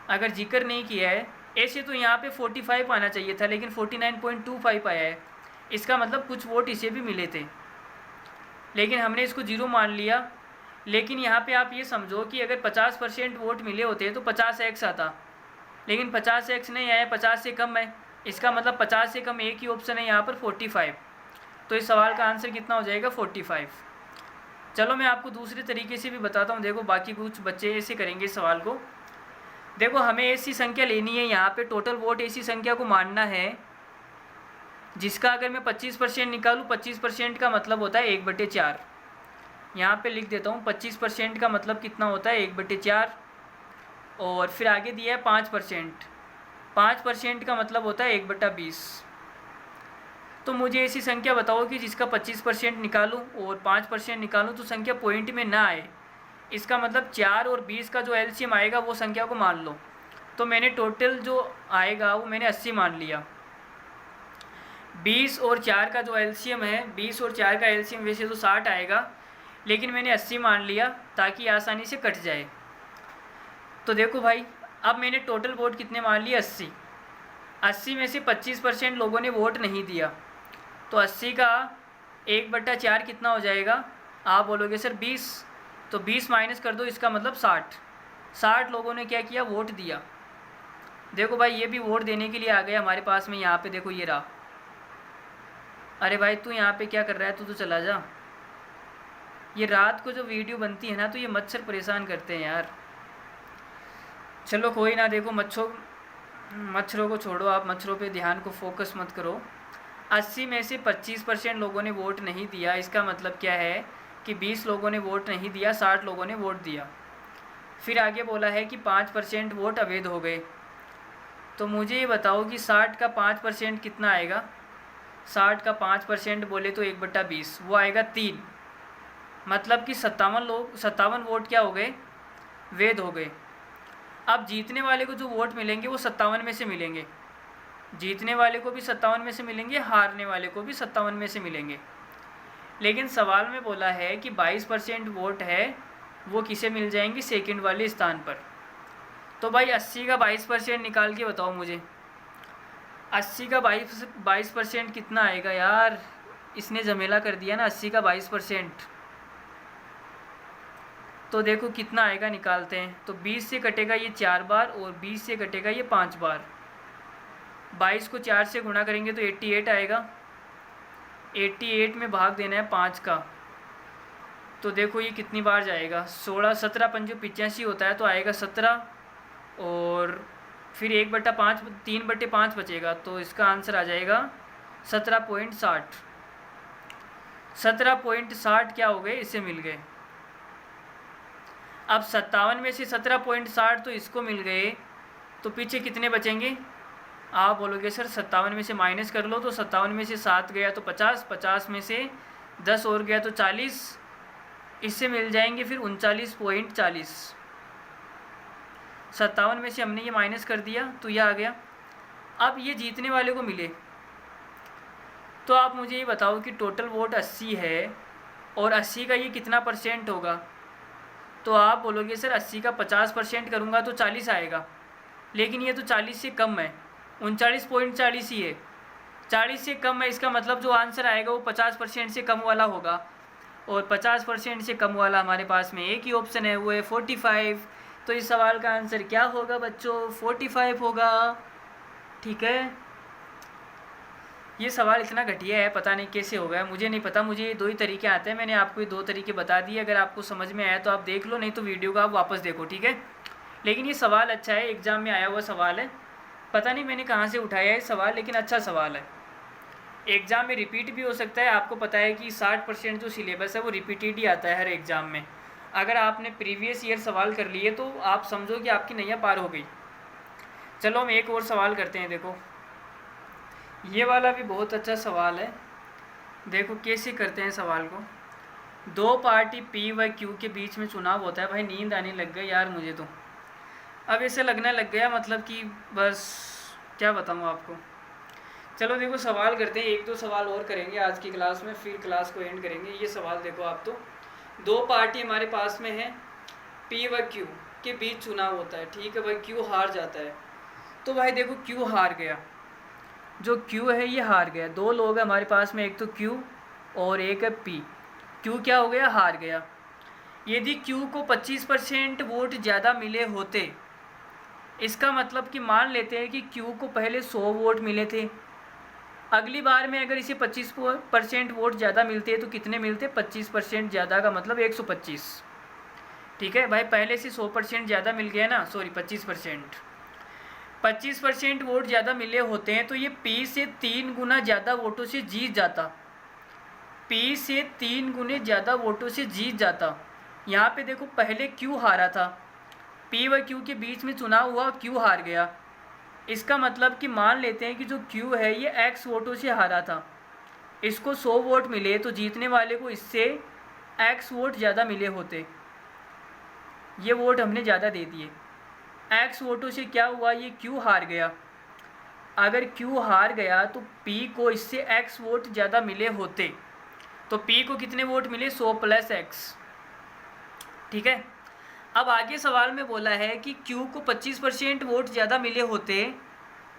अगर जिक्र नहीं किया है ऐसे तो यहाँ पे 45 आना चाहिए था, लेकिन 49.25 आया है। इसका मतलब कुछ वोट इसे भी मिले थे, लेकिन हमने इसको जीरो मान लिया। लेकिन यहाँ पे आप ये समझो कि अगर 50% वोट मिले होते तो 50x आता, लेकिन 50x नहीं आया, 50 से कम है। इसका मतलब 50 से कम एक ही ऑप्शन है यहाँ पर 45। तो इस सवाल का आंसर कितना हो जाएगा 45। चलो मैं आपको दूसरे तरीके से भी बताता हूँ। देखो बाकी कुछ बच्चे ऐसे करेंगे इस सवाल को। देखो हमें ऐसी संख्या लेनी है, यहाँ पे टोटल वोट ऐसी संख्या को मानना है जिसका अगर मैं 25% निकालूँ, 25% का मतलब होता है 1/4। यहाँ पे लिख देता हूँ 25% का मतलब कितना होता है 1/4। और फिर आगे दिया है 5%, 5% का मतलब होता है 1/20। तो मुझे ऐसी संख्या बताओ कि जिसका 25% निकालूं और 5% निकालूं तो संख्या पॉइंट में ना आए। इसका मतलब 4 और 20 का जो एलसीएम आएगा वो संख्या को मान लो। तो मैंने टोटल जो आएगा वो मैंने 80 मान लिया। 20 और 4 का जो एलसीएम है, 20 और 4 का एलसीएम वैसे तो 60 आएगा, लेकिन मैंने 80 मान लिया ताकि आसानी से कट जाए। तो देखो भाई अब मैंने टोटल वोट कितने मान लिए 80। 80 में से 25% लोगों ने वोट नहीं दिया, तो 80 का 1/4 कितना हो जाएगा। आप बोलोगे सर 20, तो 20 माइनस कर दो, इसका मतलब 60। 60 लोगों ने क्या किया, वोट दिया। देखो भाई ये भी वोट देने के लिए आ गए हमारे पास में। यहाँ पे देखो ये रहा। अरे भाई तू यहाँ पे क्या कर रहा है, तू तो चला जा। ये रात को जो वीडियो बनती है ना तो ये मच्छर परेशान करते हैं यार। चलो कोई ना, देखो मच्छरों को छोड़ो, आप मच्छरों पे ध्यान को फोकस मत करो। 80 में से 25% लोगों ने वोट नहीं दिया, इसका मतलब क्या है कि 20 लोगों ने वोट नहीं दिया, 60 लोगों ने वोट दिया। फिर आगे बोला है कि 5% वोट अवैध हो गए। तो मुझे ये बताओ कि 60 का 5% कितना आएगा। 60 का 5% बोले तो 1/20, वो आएगा 3। मतलब कि 57 वोट क्या हो गए, वैध हो गए। अब जीतने वाले को जो वोट मिलेंगे वो 57 में से मिलेंगे। जीतने वाले को भी 57 में से मिलेंगे, हारने वाले को भी 57 में से मिलेंगे। लेकिन सवाल में बोला है कि 22% वोट है वो किसे मिल जाएंगे, सेकंड वाले स्थान पर। तो भाई 80 का 22% निकाल के बताओ मुझे। 80 का 22% कितना आएगा यार, इसने झमेला कर दिया ना। 80 का 22% तो देखो कितना आएगा, निकालते हैं। तो 20 से कटेगा ये 4 बार और 20 से कटेगा ये 5 बार। 22 को 4 से गुणा करेंगे तो 88 आएगा। 88 में भाग देना है 5 का। तो देखो ये कितनी बार जाएगा, 16, 17 पंजो 85 होता है, तो आएगा 17 और फिर 1/5, 3/5 बचेगा। तो इसका आंसर आ जाएगा 17.60। 17.60 क्या हो गए, इसे मिल गए। अब 57 में से 17.60 तो इसको मिल गए, तो पीछे कितने बचेंगे। आप बोलोगे सर 57 में से माइनस कर लो, तो 57 में से 7 गया तो 50, 50 में से 10 और गया तो 40, इससे मिल जाएंगे फिर 39.40। 57 में से हमने ये माइनस कर दिया तो ये आ गया। अब ये जीतने वाले को मिले, तो आप मुझे ये बताओ कि टोटल वोट 80 है और 80 का ये कितना परसेंट होगा। तो आप बोलोगे सर 80 का 50% करूँगा तो 40 आएगा, लेकिन ये तो 40 से कम है, 39.40 ही है। 40 से कम है, इसका मतलब जो आंसर आएगा वो 50% से कम वाला होगा। और 50% से कम वाला हमारे पास में एक ही ऑप्शन है, वो है 45। तो इस सवाल का आंसर क्या होगा बच्चों? 45 होगा। ठीक है, ये सवाल इतना घटिया है, पता नहीं कैसे हो गया, मुझे नहीं पता। मुझे ये दो ही तरीके आते हैं, मैंने आपको ये दो तरीके बता दिए। अगर आपको समझ में आया तो आप देख लो, नहीं तो वीडियो को आप वापस देखो। ठीक है, लेकिन ये सवाल अच्छा है, एग्ज़ाम में आया हुआ सवाल है। पता नहीं मैंने कहाँ से उठाया है सवाल, लेकिन अच्छा सवाल है। एग्ज़ाम में रिपीट भी हो सकता है। आपको पता है कि 60% जो सिलेबस है वो रिपीटेड ही आता है हर एग्ज़ाम में। अगर आपने प्रीवियस ईयर सवाल कर लिए तो आप समझो कि आपकी नैया पार हो गई। चलो हम एक और सवाल करते हैं। देखो ये वाला भी बहुत अच्छा सवाल है। देखो कैसे करते हैं सवाल को। दो पार्टी P व Q के बीच में चुनाव होता है। भाई नींद आने लग गई यार मुझे तो, अब ऐसे लगने लग गया, मतलब कि बस क्या बताऊँ आपको। चलो देखो सवाल करते हैं, एक दो सवाल और करेंगे आज की क्लास में, फिर क्लास को एंड करेंगे। ये सवाल देखो आप, तो दो पार्टी हमारे पास में है, P व Q के बीच चुनाव होता है। ठीक है भाई, Q हार जाता है। तो भाई देखो Q हार गया, जो Q है ये हार गया। दो लोग हैं हमारे पास में, एक तो Q और एक है P। Q क्या हो गया? हार गया। यदि Q को 25% वोट ज़्यादा मिले होते, इसका मतलब कि मान लेते हैं कि Q को पहले 100 वोट मिले थे, अगली बार में अगर इसे 25% वोट ज़्यादा मिलते हैं तो कितने मिलते? 25% ज़्यादा का मतलब 125। ठीक है भाई, पहले से 100% ज़्यादा मिल गया ना, सॉरी 25% वोट ज़्यादा मिले होते हैं तो ये P से 3 गुना ज़्यादा वोटों से जीत जाता। P से 3 गुने ज़्यादा वोटों से जीत जाता। यहाँ पे देखो पहले Q हारा था, P व Q के बीच में चुनाव हुआ, Q हार गया। इसका मतलब कि मान लेते हैं कि जो Q है ये X वोटों से हारा था, इसको 100 वोट मिले तो जीतने वाले को इससे X वोट ज़्यादा मिले होते। ये वोट हमने ज़्यादा दे दिए, X वोटों से क्या हुआ? ये Q हार गया। अगर Q हार गया तो P को इससे X वोट ज़्यादा मिले होते, तो P को कितने वोट मिले? 100 + X। ठीक है, अब आगे सवाल में बोला है कि Q को 25% वोट ज़्यादा मिले होते,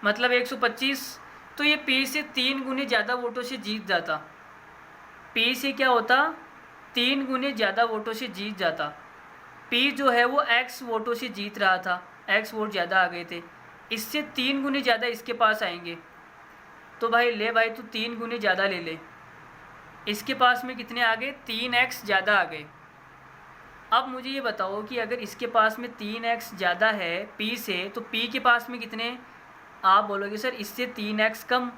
मतलब 125, तो ये P से 3 गुने ज़्यादा वोटों से जीत जाता। P से क्या होता? 3 गुने ज़्यादा वोटों से जीत जाता। P जो है वो X वोटों से जीत रहा था, X वोट ज़्यादा आ गए थे, इससे 3 गुने ज़्यादा इसके पास आएंगे। तो भाई ले भाई, तू 3 गुने ज़्यादा ले ले। इसके पास में कितने आ गए? 3x ज़्यादा आ गए। अब मुझे ये बताओ कि अगर इसके पास में 3x ज़्यादा है P से, तो P के पास में कितने? आप बोलोगे सर इससे 3x कम।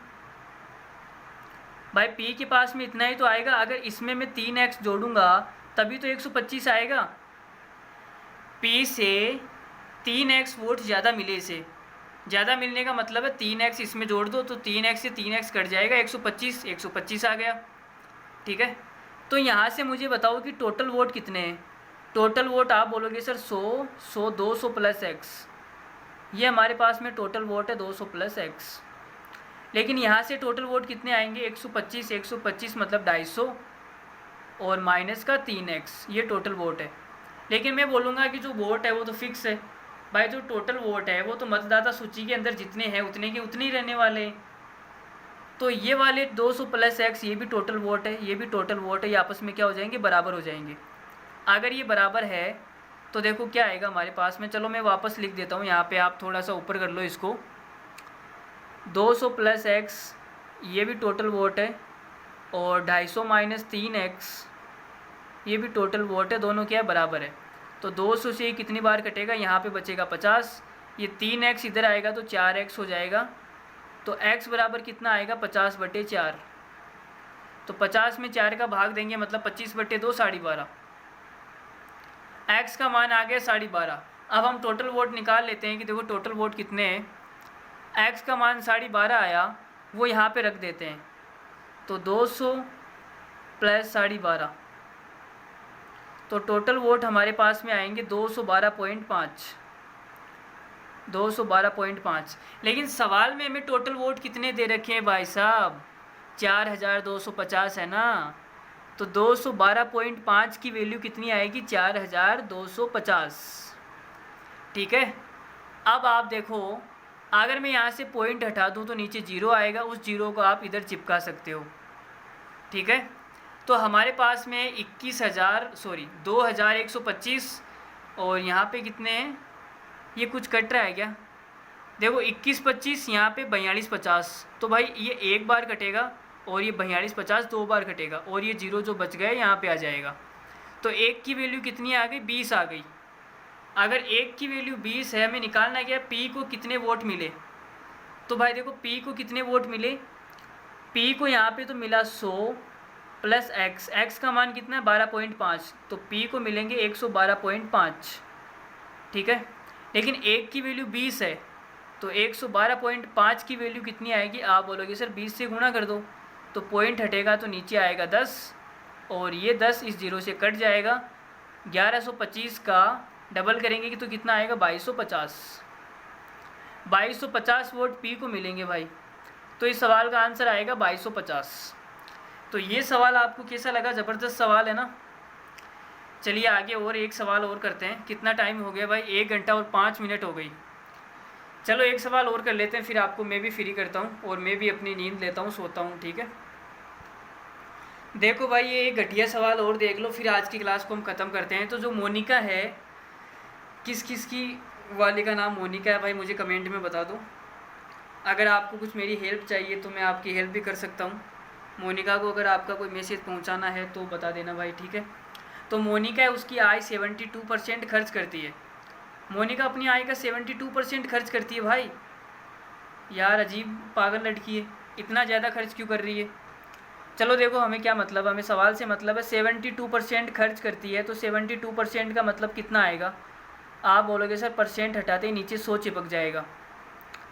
भाई P के पास में इतना ही तो आएगा, अगर इसमें मैं 3x जोड़ूंगा तभी तो 125 आएगा। P से 3x वोट ज़्यादा मिले, इसे ज़्यादा मिलने का मतलब है 3x इसमें जोड़ दो, तो 3x से 3x कट जाएगा, 125 आ गया। ठीक है, तो यहाँ से मुझे बताओ कि टोटल वोट कितने हैं। टोटल वोट आप बोलोगे सर 100 200 + x, ये हमारे पास में टोटल वोट है 200 + x। लेकिन यहाँ से टोटल वोट कितने आएंगे? 125 मतलब 250 और माइनस का 3x, ये टोटल वोट है। लेकिन मैं बोलूँगा कि जो वोट है वो तो फिक्स है भाई, जो टोटल वोट है वो तो मतदाता सूची के अंदर जितने हैं उतने के उतने ही रहने वाले हैं। तो ये वाले 200 + x ये भी टोटल वोट है, ये भी टोटल वोट है, ये आपस में क्या हो जाएंगे? बराबर हो जाएंगे। अगर ये बराबर है तो देखो क्या आएगा हमारे पास में। चलो मैं वापस लिख देता हूँ, यहाँ पे आप थोड़ा सा ऊपर कर लो इसको। 200 + x ये भी टोटल वोट है, और 250 - 3x ये भी टोटल वोट है, दोनों क्या है? बराबर है। तो 200 से कितनी बार कटेगा? यहाँ पे बचेगा 50, ये 3x इधर आएगा तो 4x हो जाएगा। तो x बराबर कितना आएगा? 50/4। तो 50 में 4 का भाग देंगे, मतलब 25/2 12.5। x का मान आ गया 12.5। अब हम टोटल वोट निकाल लेते हैं कि देखो टोटल वोट कितने हैं। x का मान 12.5 आया, वो यहाँ पे रख देते हैं, तो 200 + 12.5, तो टोटल वोट हमारे पास में आएंगे 212.5। 212.5। लेकिन सवाल में हमें टोटल वोट कितने दे रखे हैं भाई साहब? 4250 है ना, तो 212.5 की वैल्यू कितनी आएगी? 4250। ठीक है, अब आप देखो अगर मैं यहाँ से पॉइंट हटा दूँ तो नीचे 0 आएगा, उस 0 को आप इधर चिपका सकते हो। ठीक है, तो हमारे पास में 21,125 और यहाँ पे कितने हैं, ये कुछ कट रहा है क्या, देखो 21-25 यहाँ पे 42-50, तो भाई ये एक बार कटेगा और ये 42-50 दो बार कटेगा और ये जीरो जो बच गए यहाँ पे आ जाएगा। तो एक की वैल्यू कितनी आ गई, 20 आ गई। अगर एक की वैल्यू 20 है, हमें निकालना क्या, पी को कितने वोट मिले। तो भाई देखो पी को कितने वोट मिले, पी को यहाँ पे तो मिला 100 प्लस एक्स, एक्स का मान कितना है 12.5, तो पी को मिलेंगे 112.5, ठीक है। लेकिन एक की वैल्यू 20 है तो 112.5 की वैल्यू कितनी आएगी, आप बोलोगे सर 20 से गुणा कर दो, तो पॉइंट हटेगा तो नीचे आएगा 10 और ये 10 इस जीरो से कट जाएगा। 1125 का डबल करेंगे कि तो कितना आएगा 2250 वोट पी को मिलेंगे भाई। तो इस सवाल का आंसर आएगा 2250। तो ये सवाल आपको कैसा लगा, ज़बरदस्त सवाल है ना। चलिए आगे और एक सवाल और करते हैं। कितना टाइम हो गया भाई, 1 घंटा और 5 मिनट हो गई। चलो एक सवाल और कर लेते हैं, फिर आपको मैं भी फ्री करता हूँ और मैं भी अपनी नींद लेता हूँ, सोता हूँ, ठीक है। देखो भाई ये एक घटिया सवाल और देख लो, फिर आज की क्लास को हम ख़त्म करते हैं। तो जो मोनिका है, किस किस की वाले का नाम मोनिका है भाई, मुझे कमेंट में बता दो। अगर आपको कुछ मेरी हेल्प चाहिए तो मैं आपकी हेल्प भी कर सकता हूँ। मोनिका को अगर आपका कोई मैसेज पहुँचाना है तो बता देना भाई, ठीक है। तो मोनिका है, उसकी आय 72% खर्च करती है। मोनिका अपनी आय का 72% खर्च करती है भाई। यार अजीब पागल लड़की है, इतना ज़्यादा खर्च क्यों कर रही है। चलो देखो हमें क्या मतलब, हमें सवाल से मतलब है 72% खर्च करती है, तो 72% का मतलब कितना आएगा। आप बोलोगे सर परसेंट हटाते ही नीचे 100 चिपक जाएगा,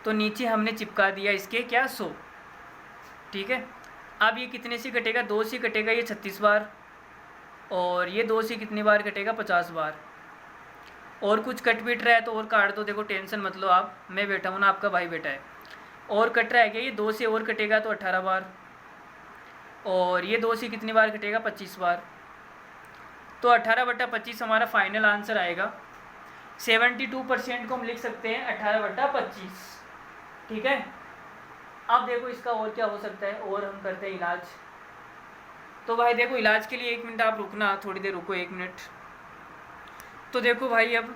तो नीचे हमने चिपका दिया इसके क्या 100, ठीक है। अब ये कितने से कटेगा, 2 से कटेगा, ये 36 बार, और ये 2 से कितनी बार कटेगा 50 बार। और कुछ कट पीट रहा है तो और काट दो, देखो टेंशन मत लो आप, मैं बैठा हूँ ना, आपका भाई बैठा है। और कट रहा है क्या, ये 2 से और कटेगा तो 18 बार, और ये 2 से कितनी बार कटेगा 25 बार। तो 18/25 हमारा फाइनल आंसर आएगा। 72% को हम लिख सकते हैं 18/25, ठीक है। अब देखो इसका और क्या हो सकता है, और हम करते हैं इलाज। तो भाई देखो इलाज के लिए 1 मिनट आप रुकना, थोड़ी देर रुको 1 मिनट। तो देखो भाई अब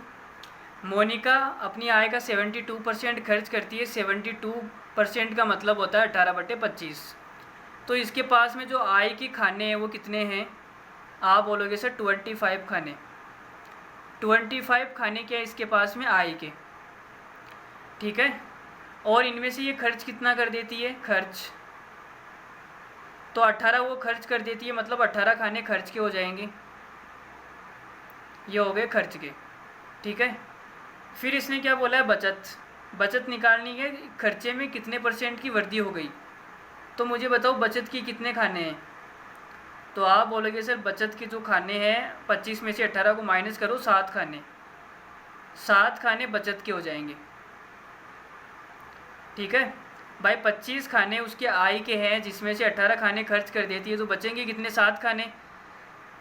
मोनिका अपनी आय का 72% खर्च करती है। 72% का मतलब होता है 18/25। तो इसके पास में जो आय के खाने हैं वो कितने हैं, आप बोलोगे सर 25 खाने। 25 खाने क्या है इसके पास में आय के, ठीक है। और इनमें से ये खर्च कितना कर देती है, खर्च तो 18 वो खर्च कर देती है, मतलब 18 खाने खर्च के हो जाएंगे, ये हो गए खर्च के, ठीक है। फिर इसने क्या बोला है, बचत निकालनी है, खर्चे में कितने % की वृद्धि हो गई। तो मुझे बताओ बचत की कितने खाने हैं। तो आप बोलोगे सर बचत के जो खाने हैं 25 में से 18 को माइनस करो, 7 खाने, 7 खाने बचत के हो जाएंगे, ठीक है भाई। 25 खाने उसके आय के हैं जिसमें से 18 खाने खर्च कर देती है, तो बचेंगे कितने, 7 खाने।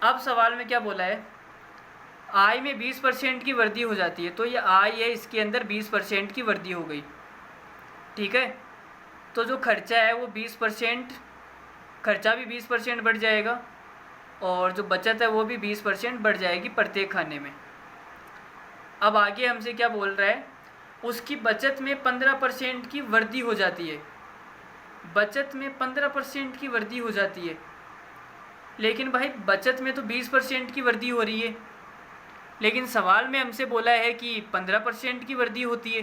अब सवाल में क्या बोला है, आय में 20% की वृद्धि हो जाती है, तो ये आय है इसके अंदर 20% की वृद्धि हो गई, ठीक है। तो जो खर्चा है वो 20%, खर्चा भी 20% बढ़ जाएगा, और जो बचत है वो भी 20% बढ़ जाएगी प्रत्येक खाने में। अब आगे हमसे क्या बोल रहा है, उसकी बचत में 15% की वृद्धि हो जाती है। बचत में 15% की वृद्धि हो जाती है, लेकिन भाई बचत में तो 20% की वृद्धि हो रही है, लेकिन सवाल में हमसे बोला है कि 15% की वृद्धि होती है।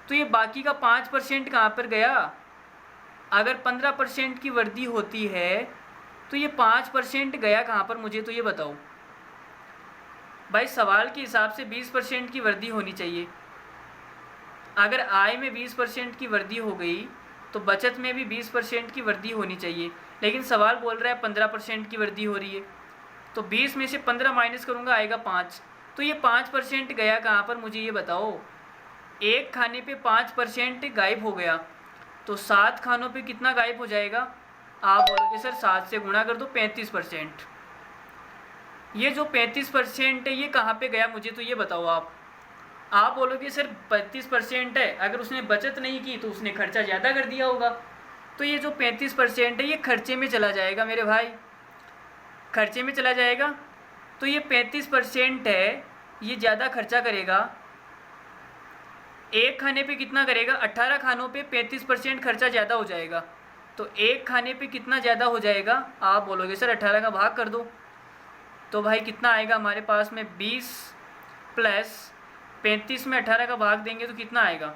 तो ये बाकी का 5% कहाँ पर गया। अगर 15% की वृद्धि होती है तो ये 5% गया कहाँ पर, मुझे तो ये बताओ भाई। सवाल के हिसाब से 20% की वृद्धि होनी चाहिए। अगर आय में 20% की वृद्धि हो गई तो बचत में भी 20% की वृद्धि होनी चाहिए, लेकिन सवाल बोल रहा है 15% की वृद्धि हो रही है। तो 20 में से 15 माइनस करूँगा आएगा 5, तो ये 5% गया कहाँ पर, मुझे ये बताओ। एक खाने पे 5% गायब हो गया, तो 7 खानों पे कितना गायब हो जाएगा। आप बोलोगे सर 7 से गुणा कर दो, 35%। ये जो 35% है ये कहाँ पे गया, मुझे तो ये बताओ आप बोलोगे सर 35% है, अगर उसने बचत नहीं की तो उसने खर्चा ज़्यादा कर दिया होगा। तो ये जो 35% है ये खर्चे में चला जाएगा मेरे भाई। खर्चे में चला जाएगा। तो ये 35% है, ये ज़्यादा खर्चा करेगा। एक खाने पे कितना करेगा? 18 खानों पे 35% खर्चा ज़्यादा हो जाएगा। तो एक खाने पे कितना ज़्यादा हो जाएगा? आप बोलोगे सर 18 का भाग कर दो। तो भाई कितना आएगा हमारे पास में? 20 प्लस 35 में 18 का भाग देंगे तो कितना आएगा?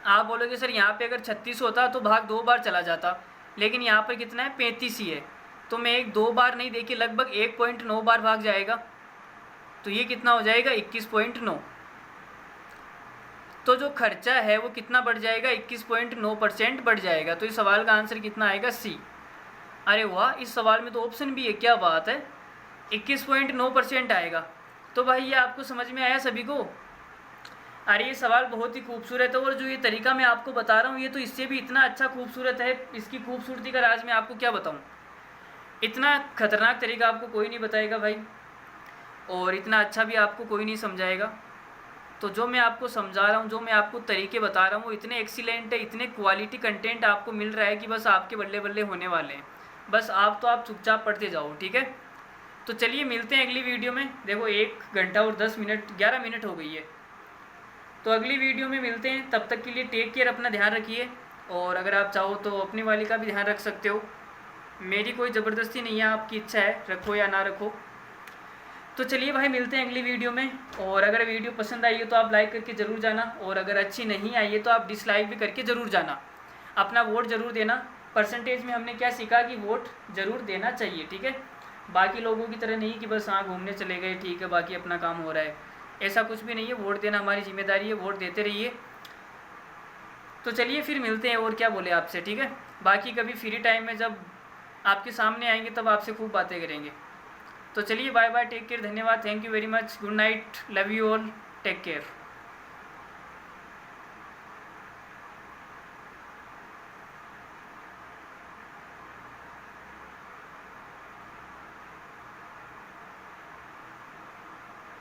आप बोलोगे सर यहाँ पे अगर 36 होता तो भाग 2 बार चला जाता, लेकिन यहाँ पर कितना है? 35 ही है। तो मैं 2 बार नहीं देखिए, लगभग 1.9 बार भाग जाएगा। तो ये कितना हो जाएगा? 21.9। तो जो खर्चा है वो कितना बढ़ जाएगा? 21.9% बढ़ जाएगा। तो इस सवाल का आंसर कितना आएगा? सी। अरे वाह, इस सवाल में तो ऑप्शन भी है, क्या बात है, 21.9% आएगा। तो भाई ये आपको समझ में आया सभी को? अरे ये सवाल बहुत ही खूबसूरत है, और जो ये तरीका मैं आपको बता रहा हूँ ये तो इससे भी इतना अच्छा खूबसूरत है। इसकी खूबसूरती का राज मैं आपको क्या बताऊँ, इतना खतरनाक तरीका आपको कोई नहीं बताएगा भाई, और इतना अच्छा भी आपको कोई नहीं समझाएगा। तो जो मैं आपको समझा रहा हूँ, जो मैं आपको तरीके बता रहा हूँ वो इतने एक्सीलेंट है, इतने क्वालिटी कंटेंट आपको मिल रहा है कि बस आपके बल्ले बल्ले होने वाले हैं। बस आप चुपचाप पढ़ते जाओ, ठीक है। तो चलिए मिलते हैं अगली वीडियो में। देखो 1 घंटा और 10 मिनट 11 मिनट हो गई है। तो अगली वीडियो में मिलते हैं, तब तक के लिए टेक केयर, अपना ध्यान रखिए। और अगर आप चाहो तो अपनी वाली का भी ध्यान रख सकते हो। मेरी कोई ज़बरदस्ती नहीं है, आपकी इच्छा है, रखो या ना रखो। तो चलिए भाई मिलते हैं अगली वीडियो में। और अगर वीडियो पसंद आई हो तो आप लाइक करके ज़रूर जाना, और अगर अच्छी नहीं आई है तो आप डिसलाइक भी करके ज़रूर जाना। अपना वोट ज़रूर देना। परसेंटेज में हमने क्या सीखा कि वोट ज़रूर देना चाहिए, ठीक है। बाकी लोगों की तरह नहीं कि बस हाँ घूमने चले गए, ठीक है, बाकी अपना काम हो रहा है, ऐसा कुछ भी नहीं है। वोट देना हमारी जिम्मेदारी है, वोट देते रहिए। तो चलिए फिर मिलते हैं, और क्या बोले आपसे, ठीक है। बाकी कभी फ्री टाइम में जब आपके सामने आएंगे तब आपसे खूब बातें करेंगे। तो चलिए बाय बाय, टेक केयर, धन्यवाद, thank you very much, good night, love you all, take care.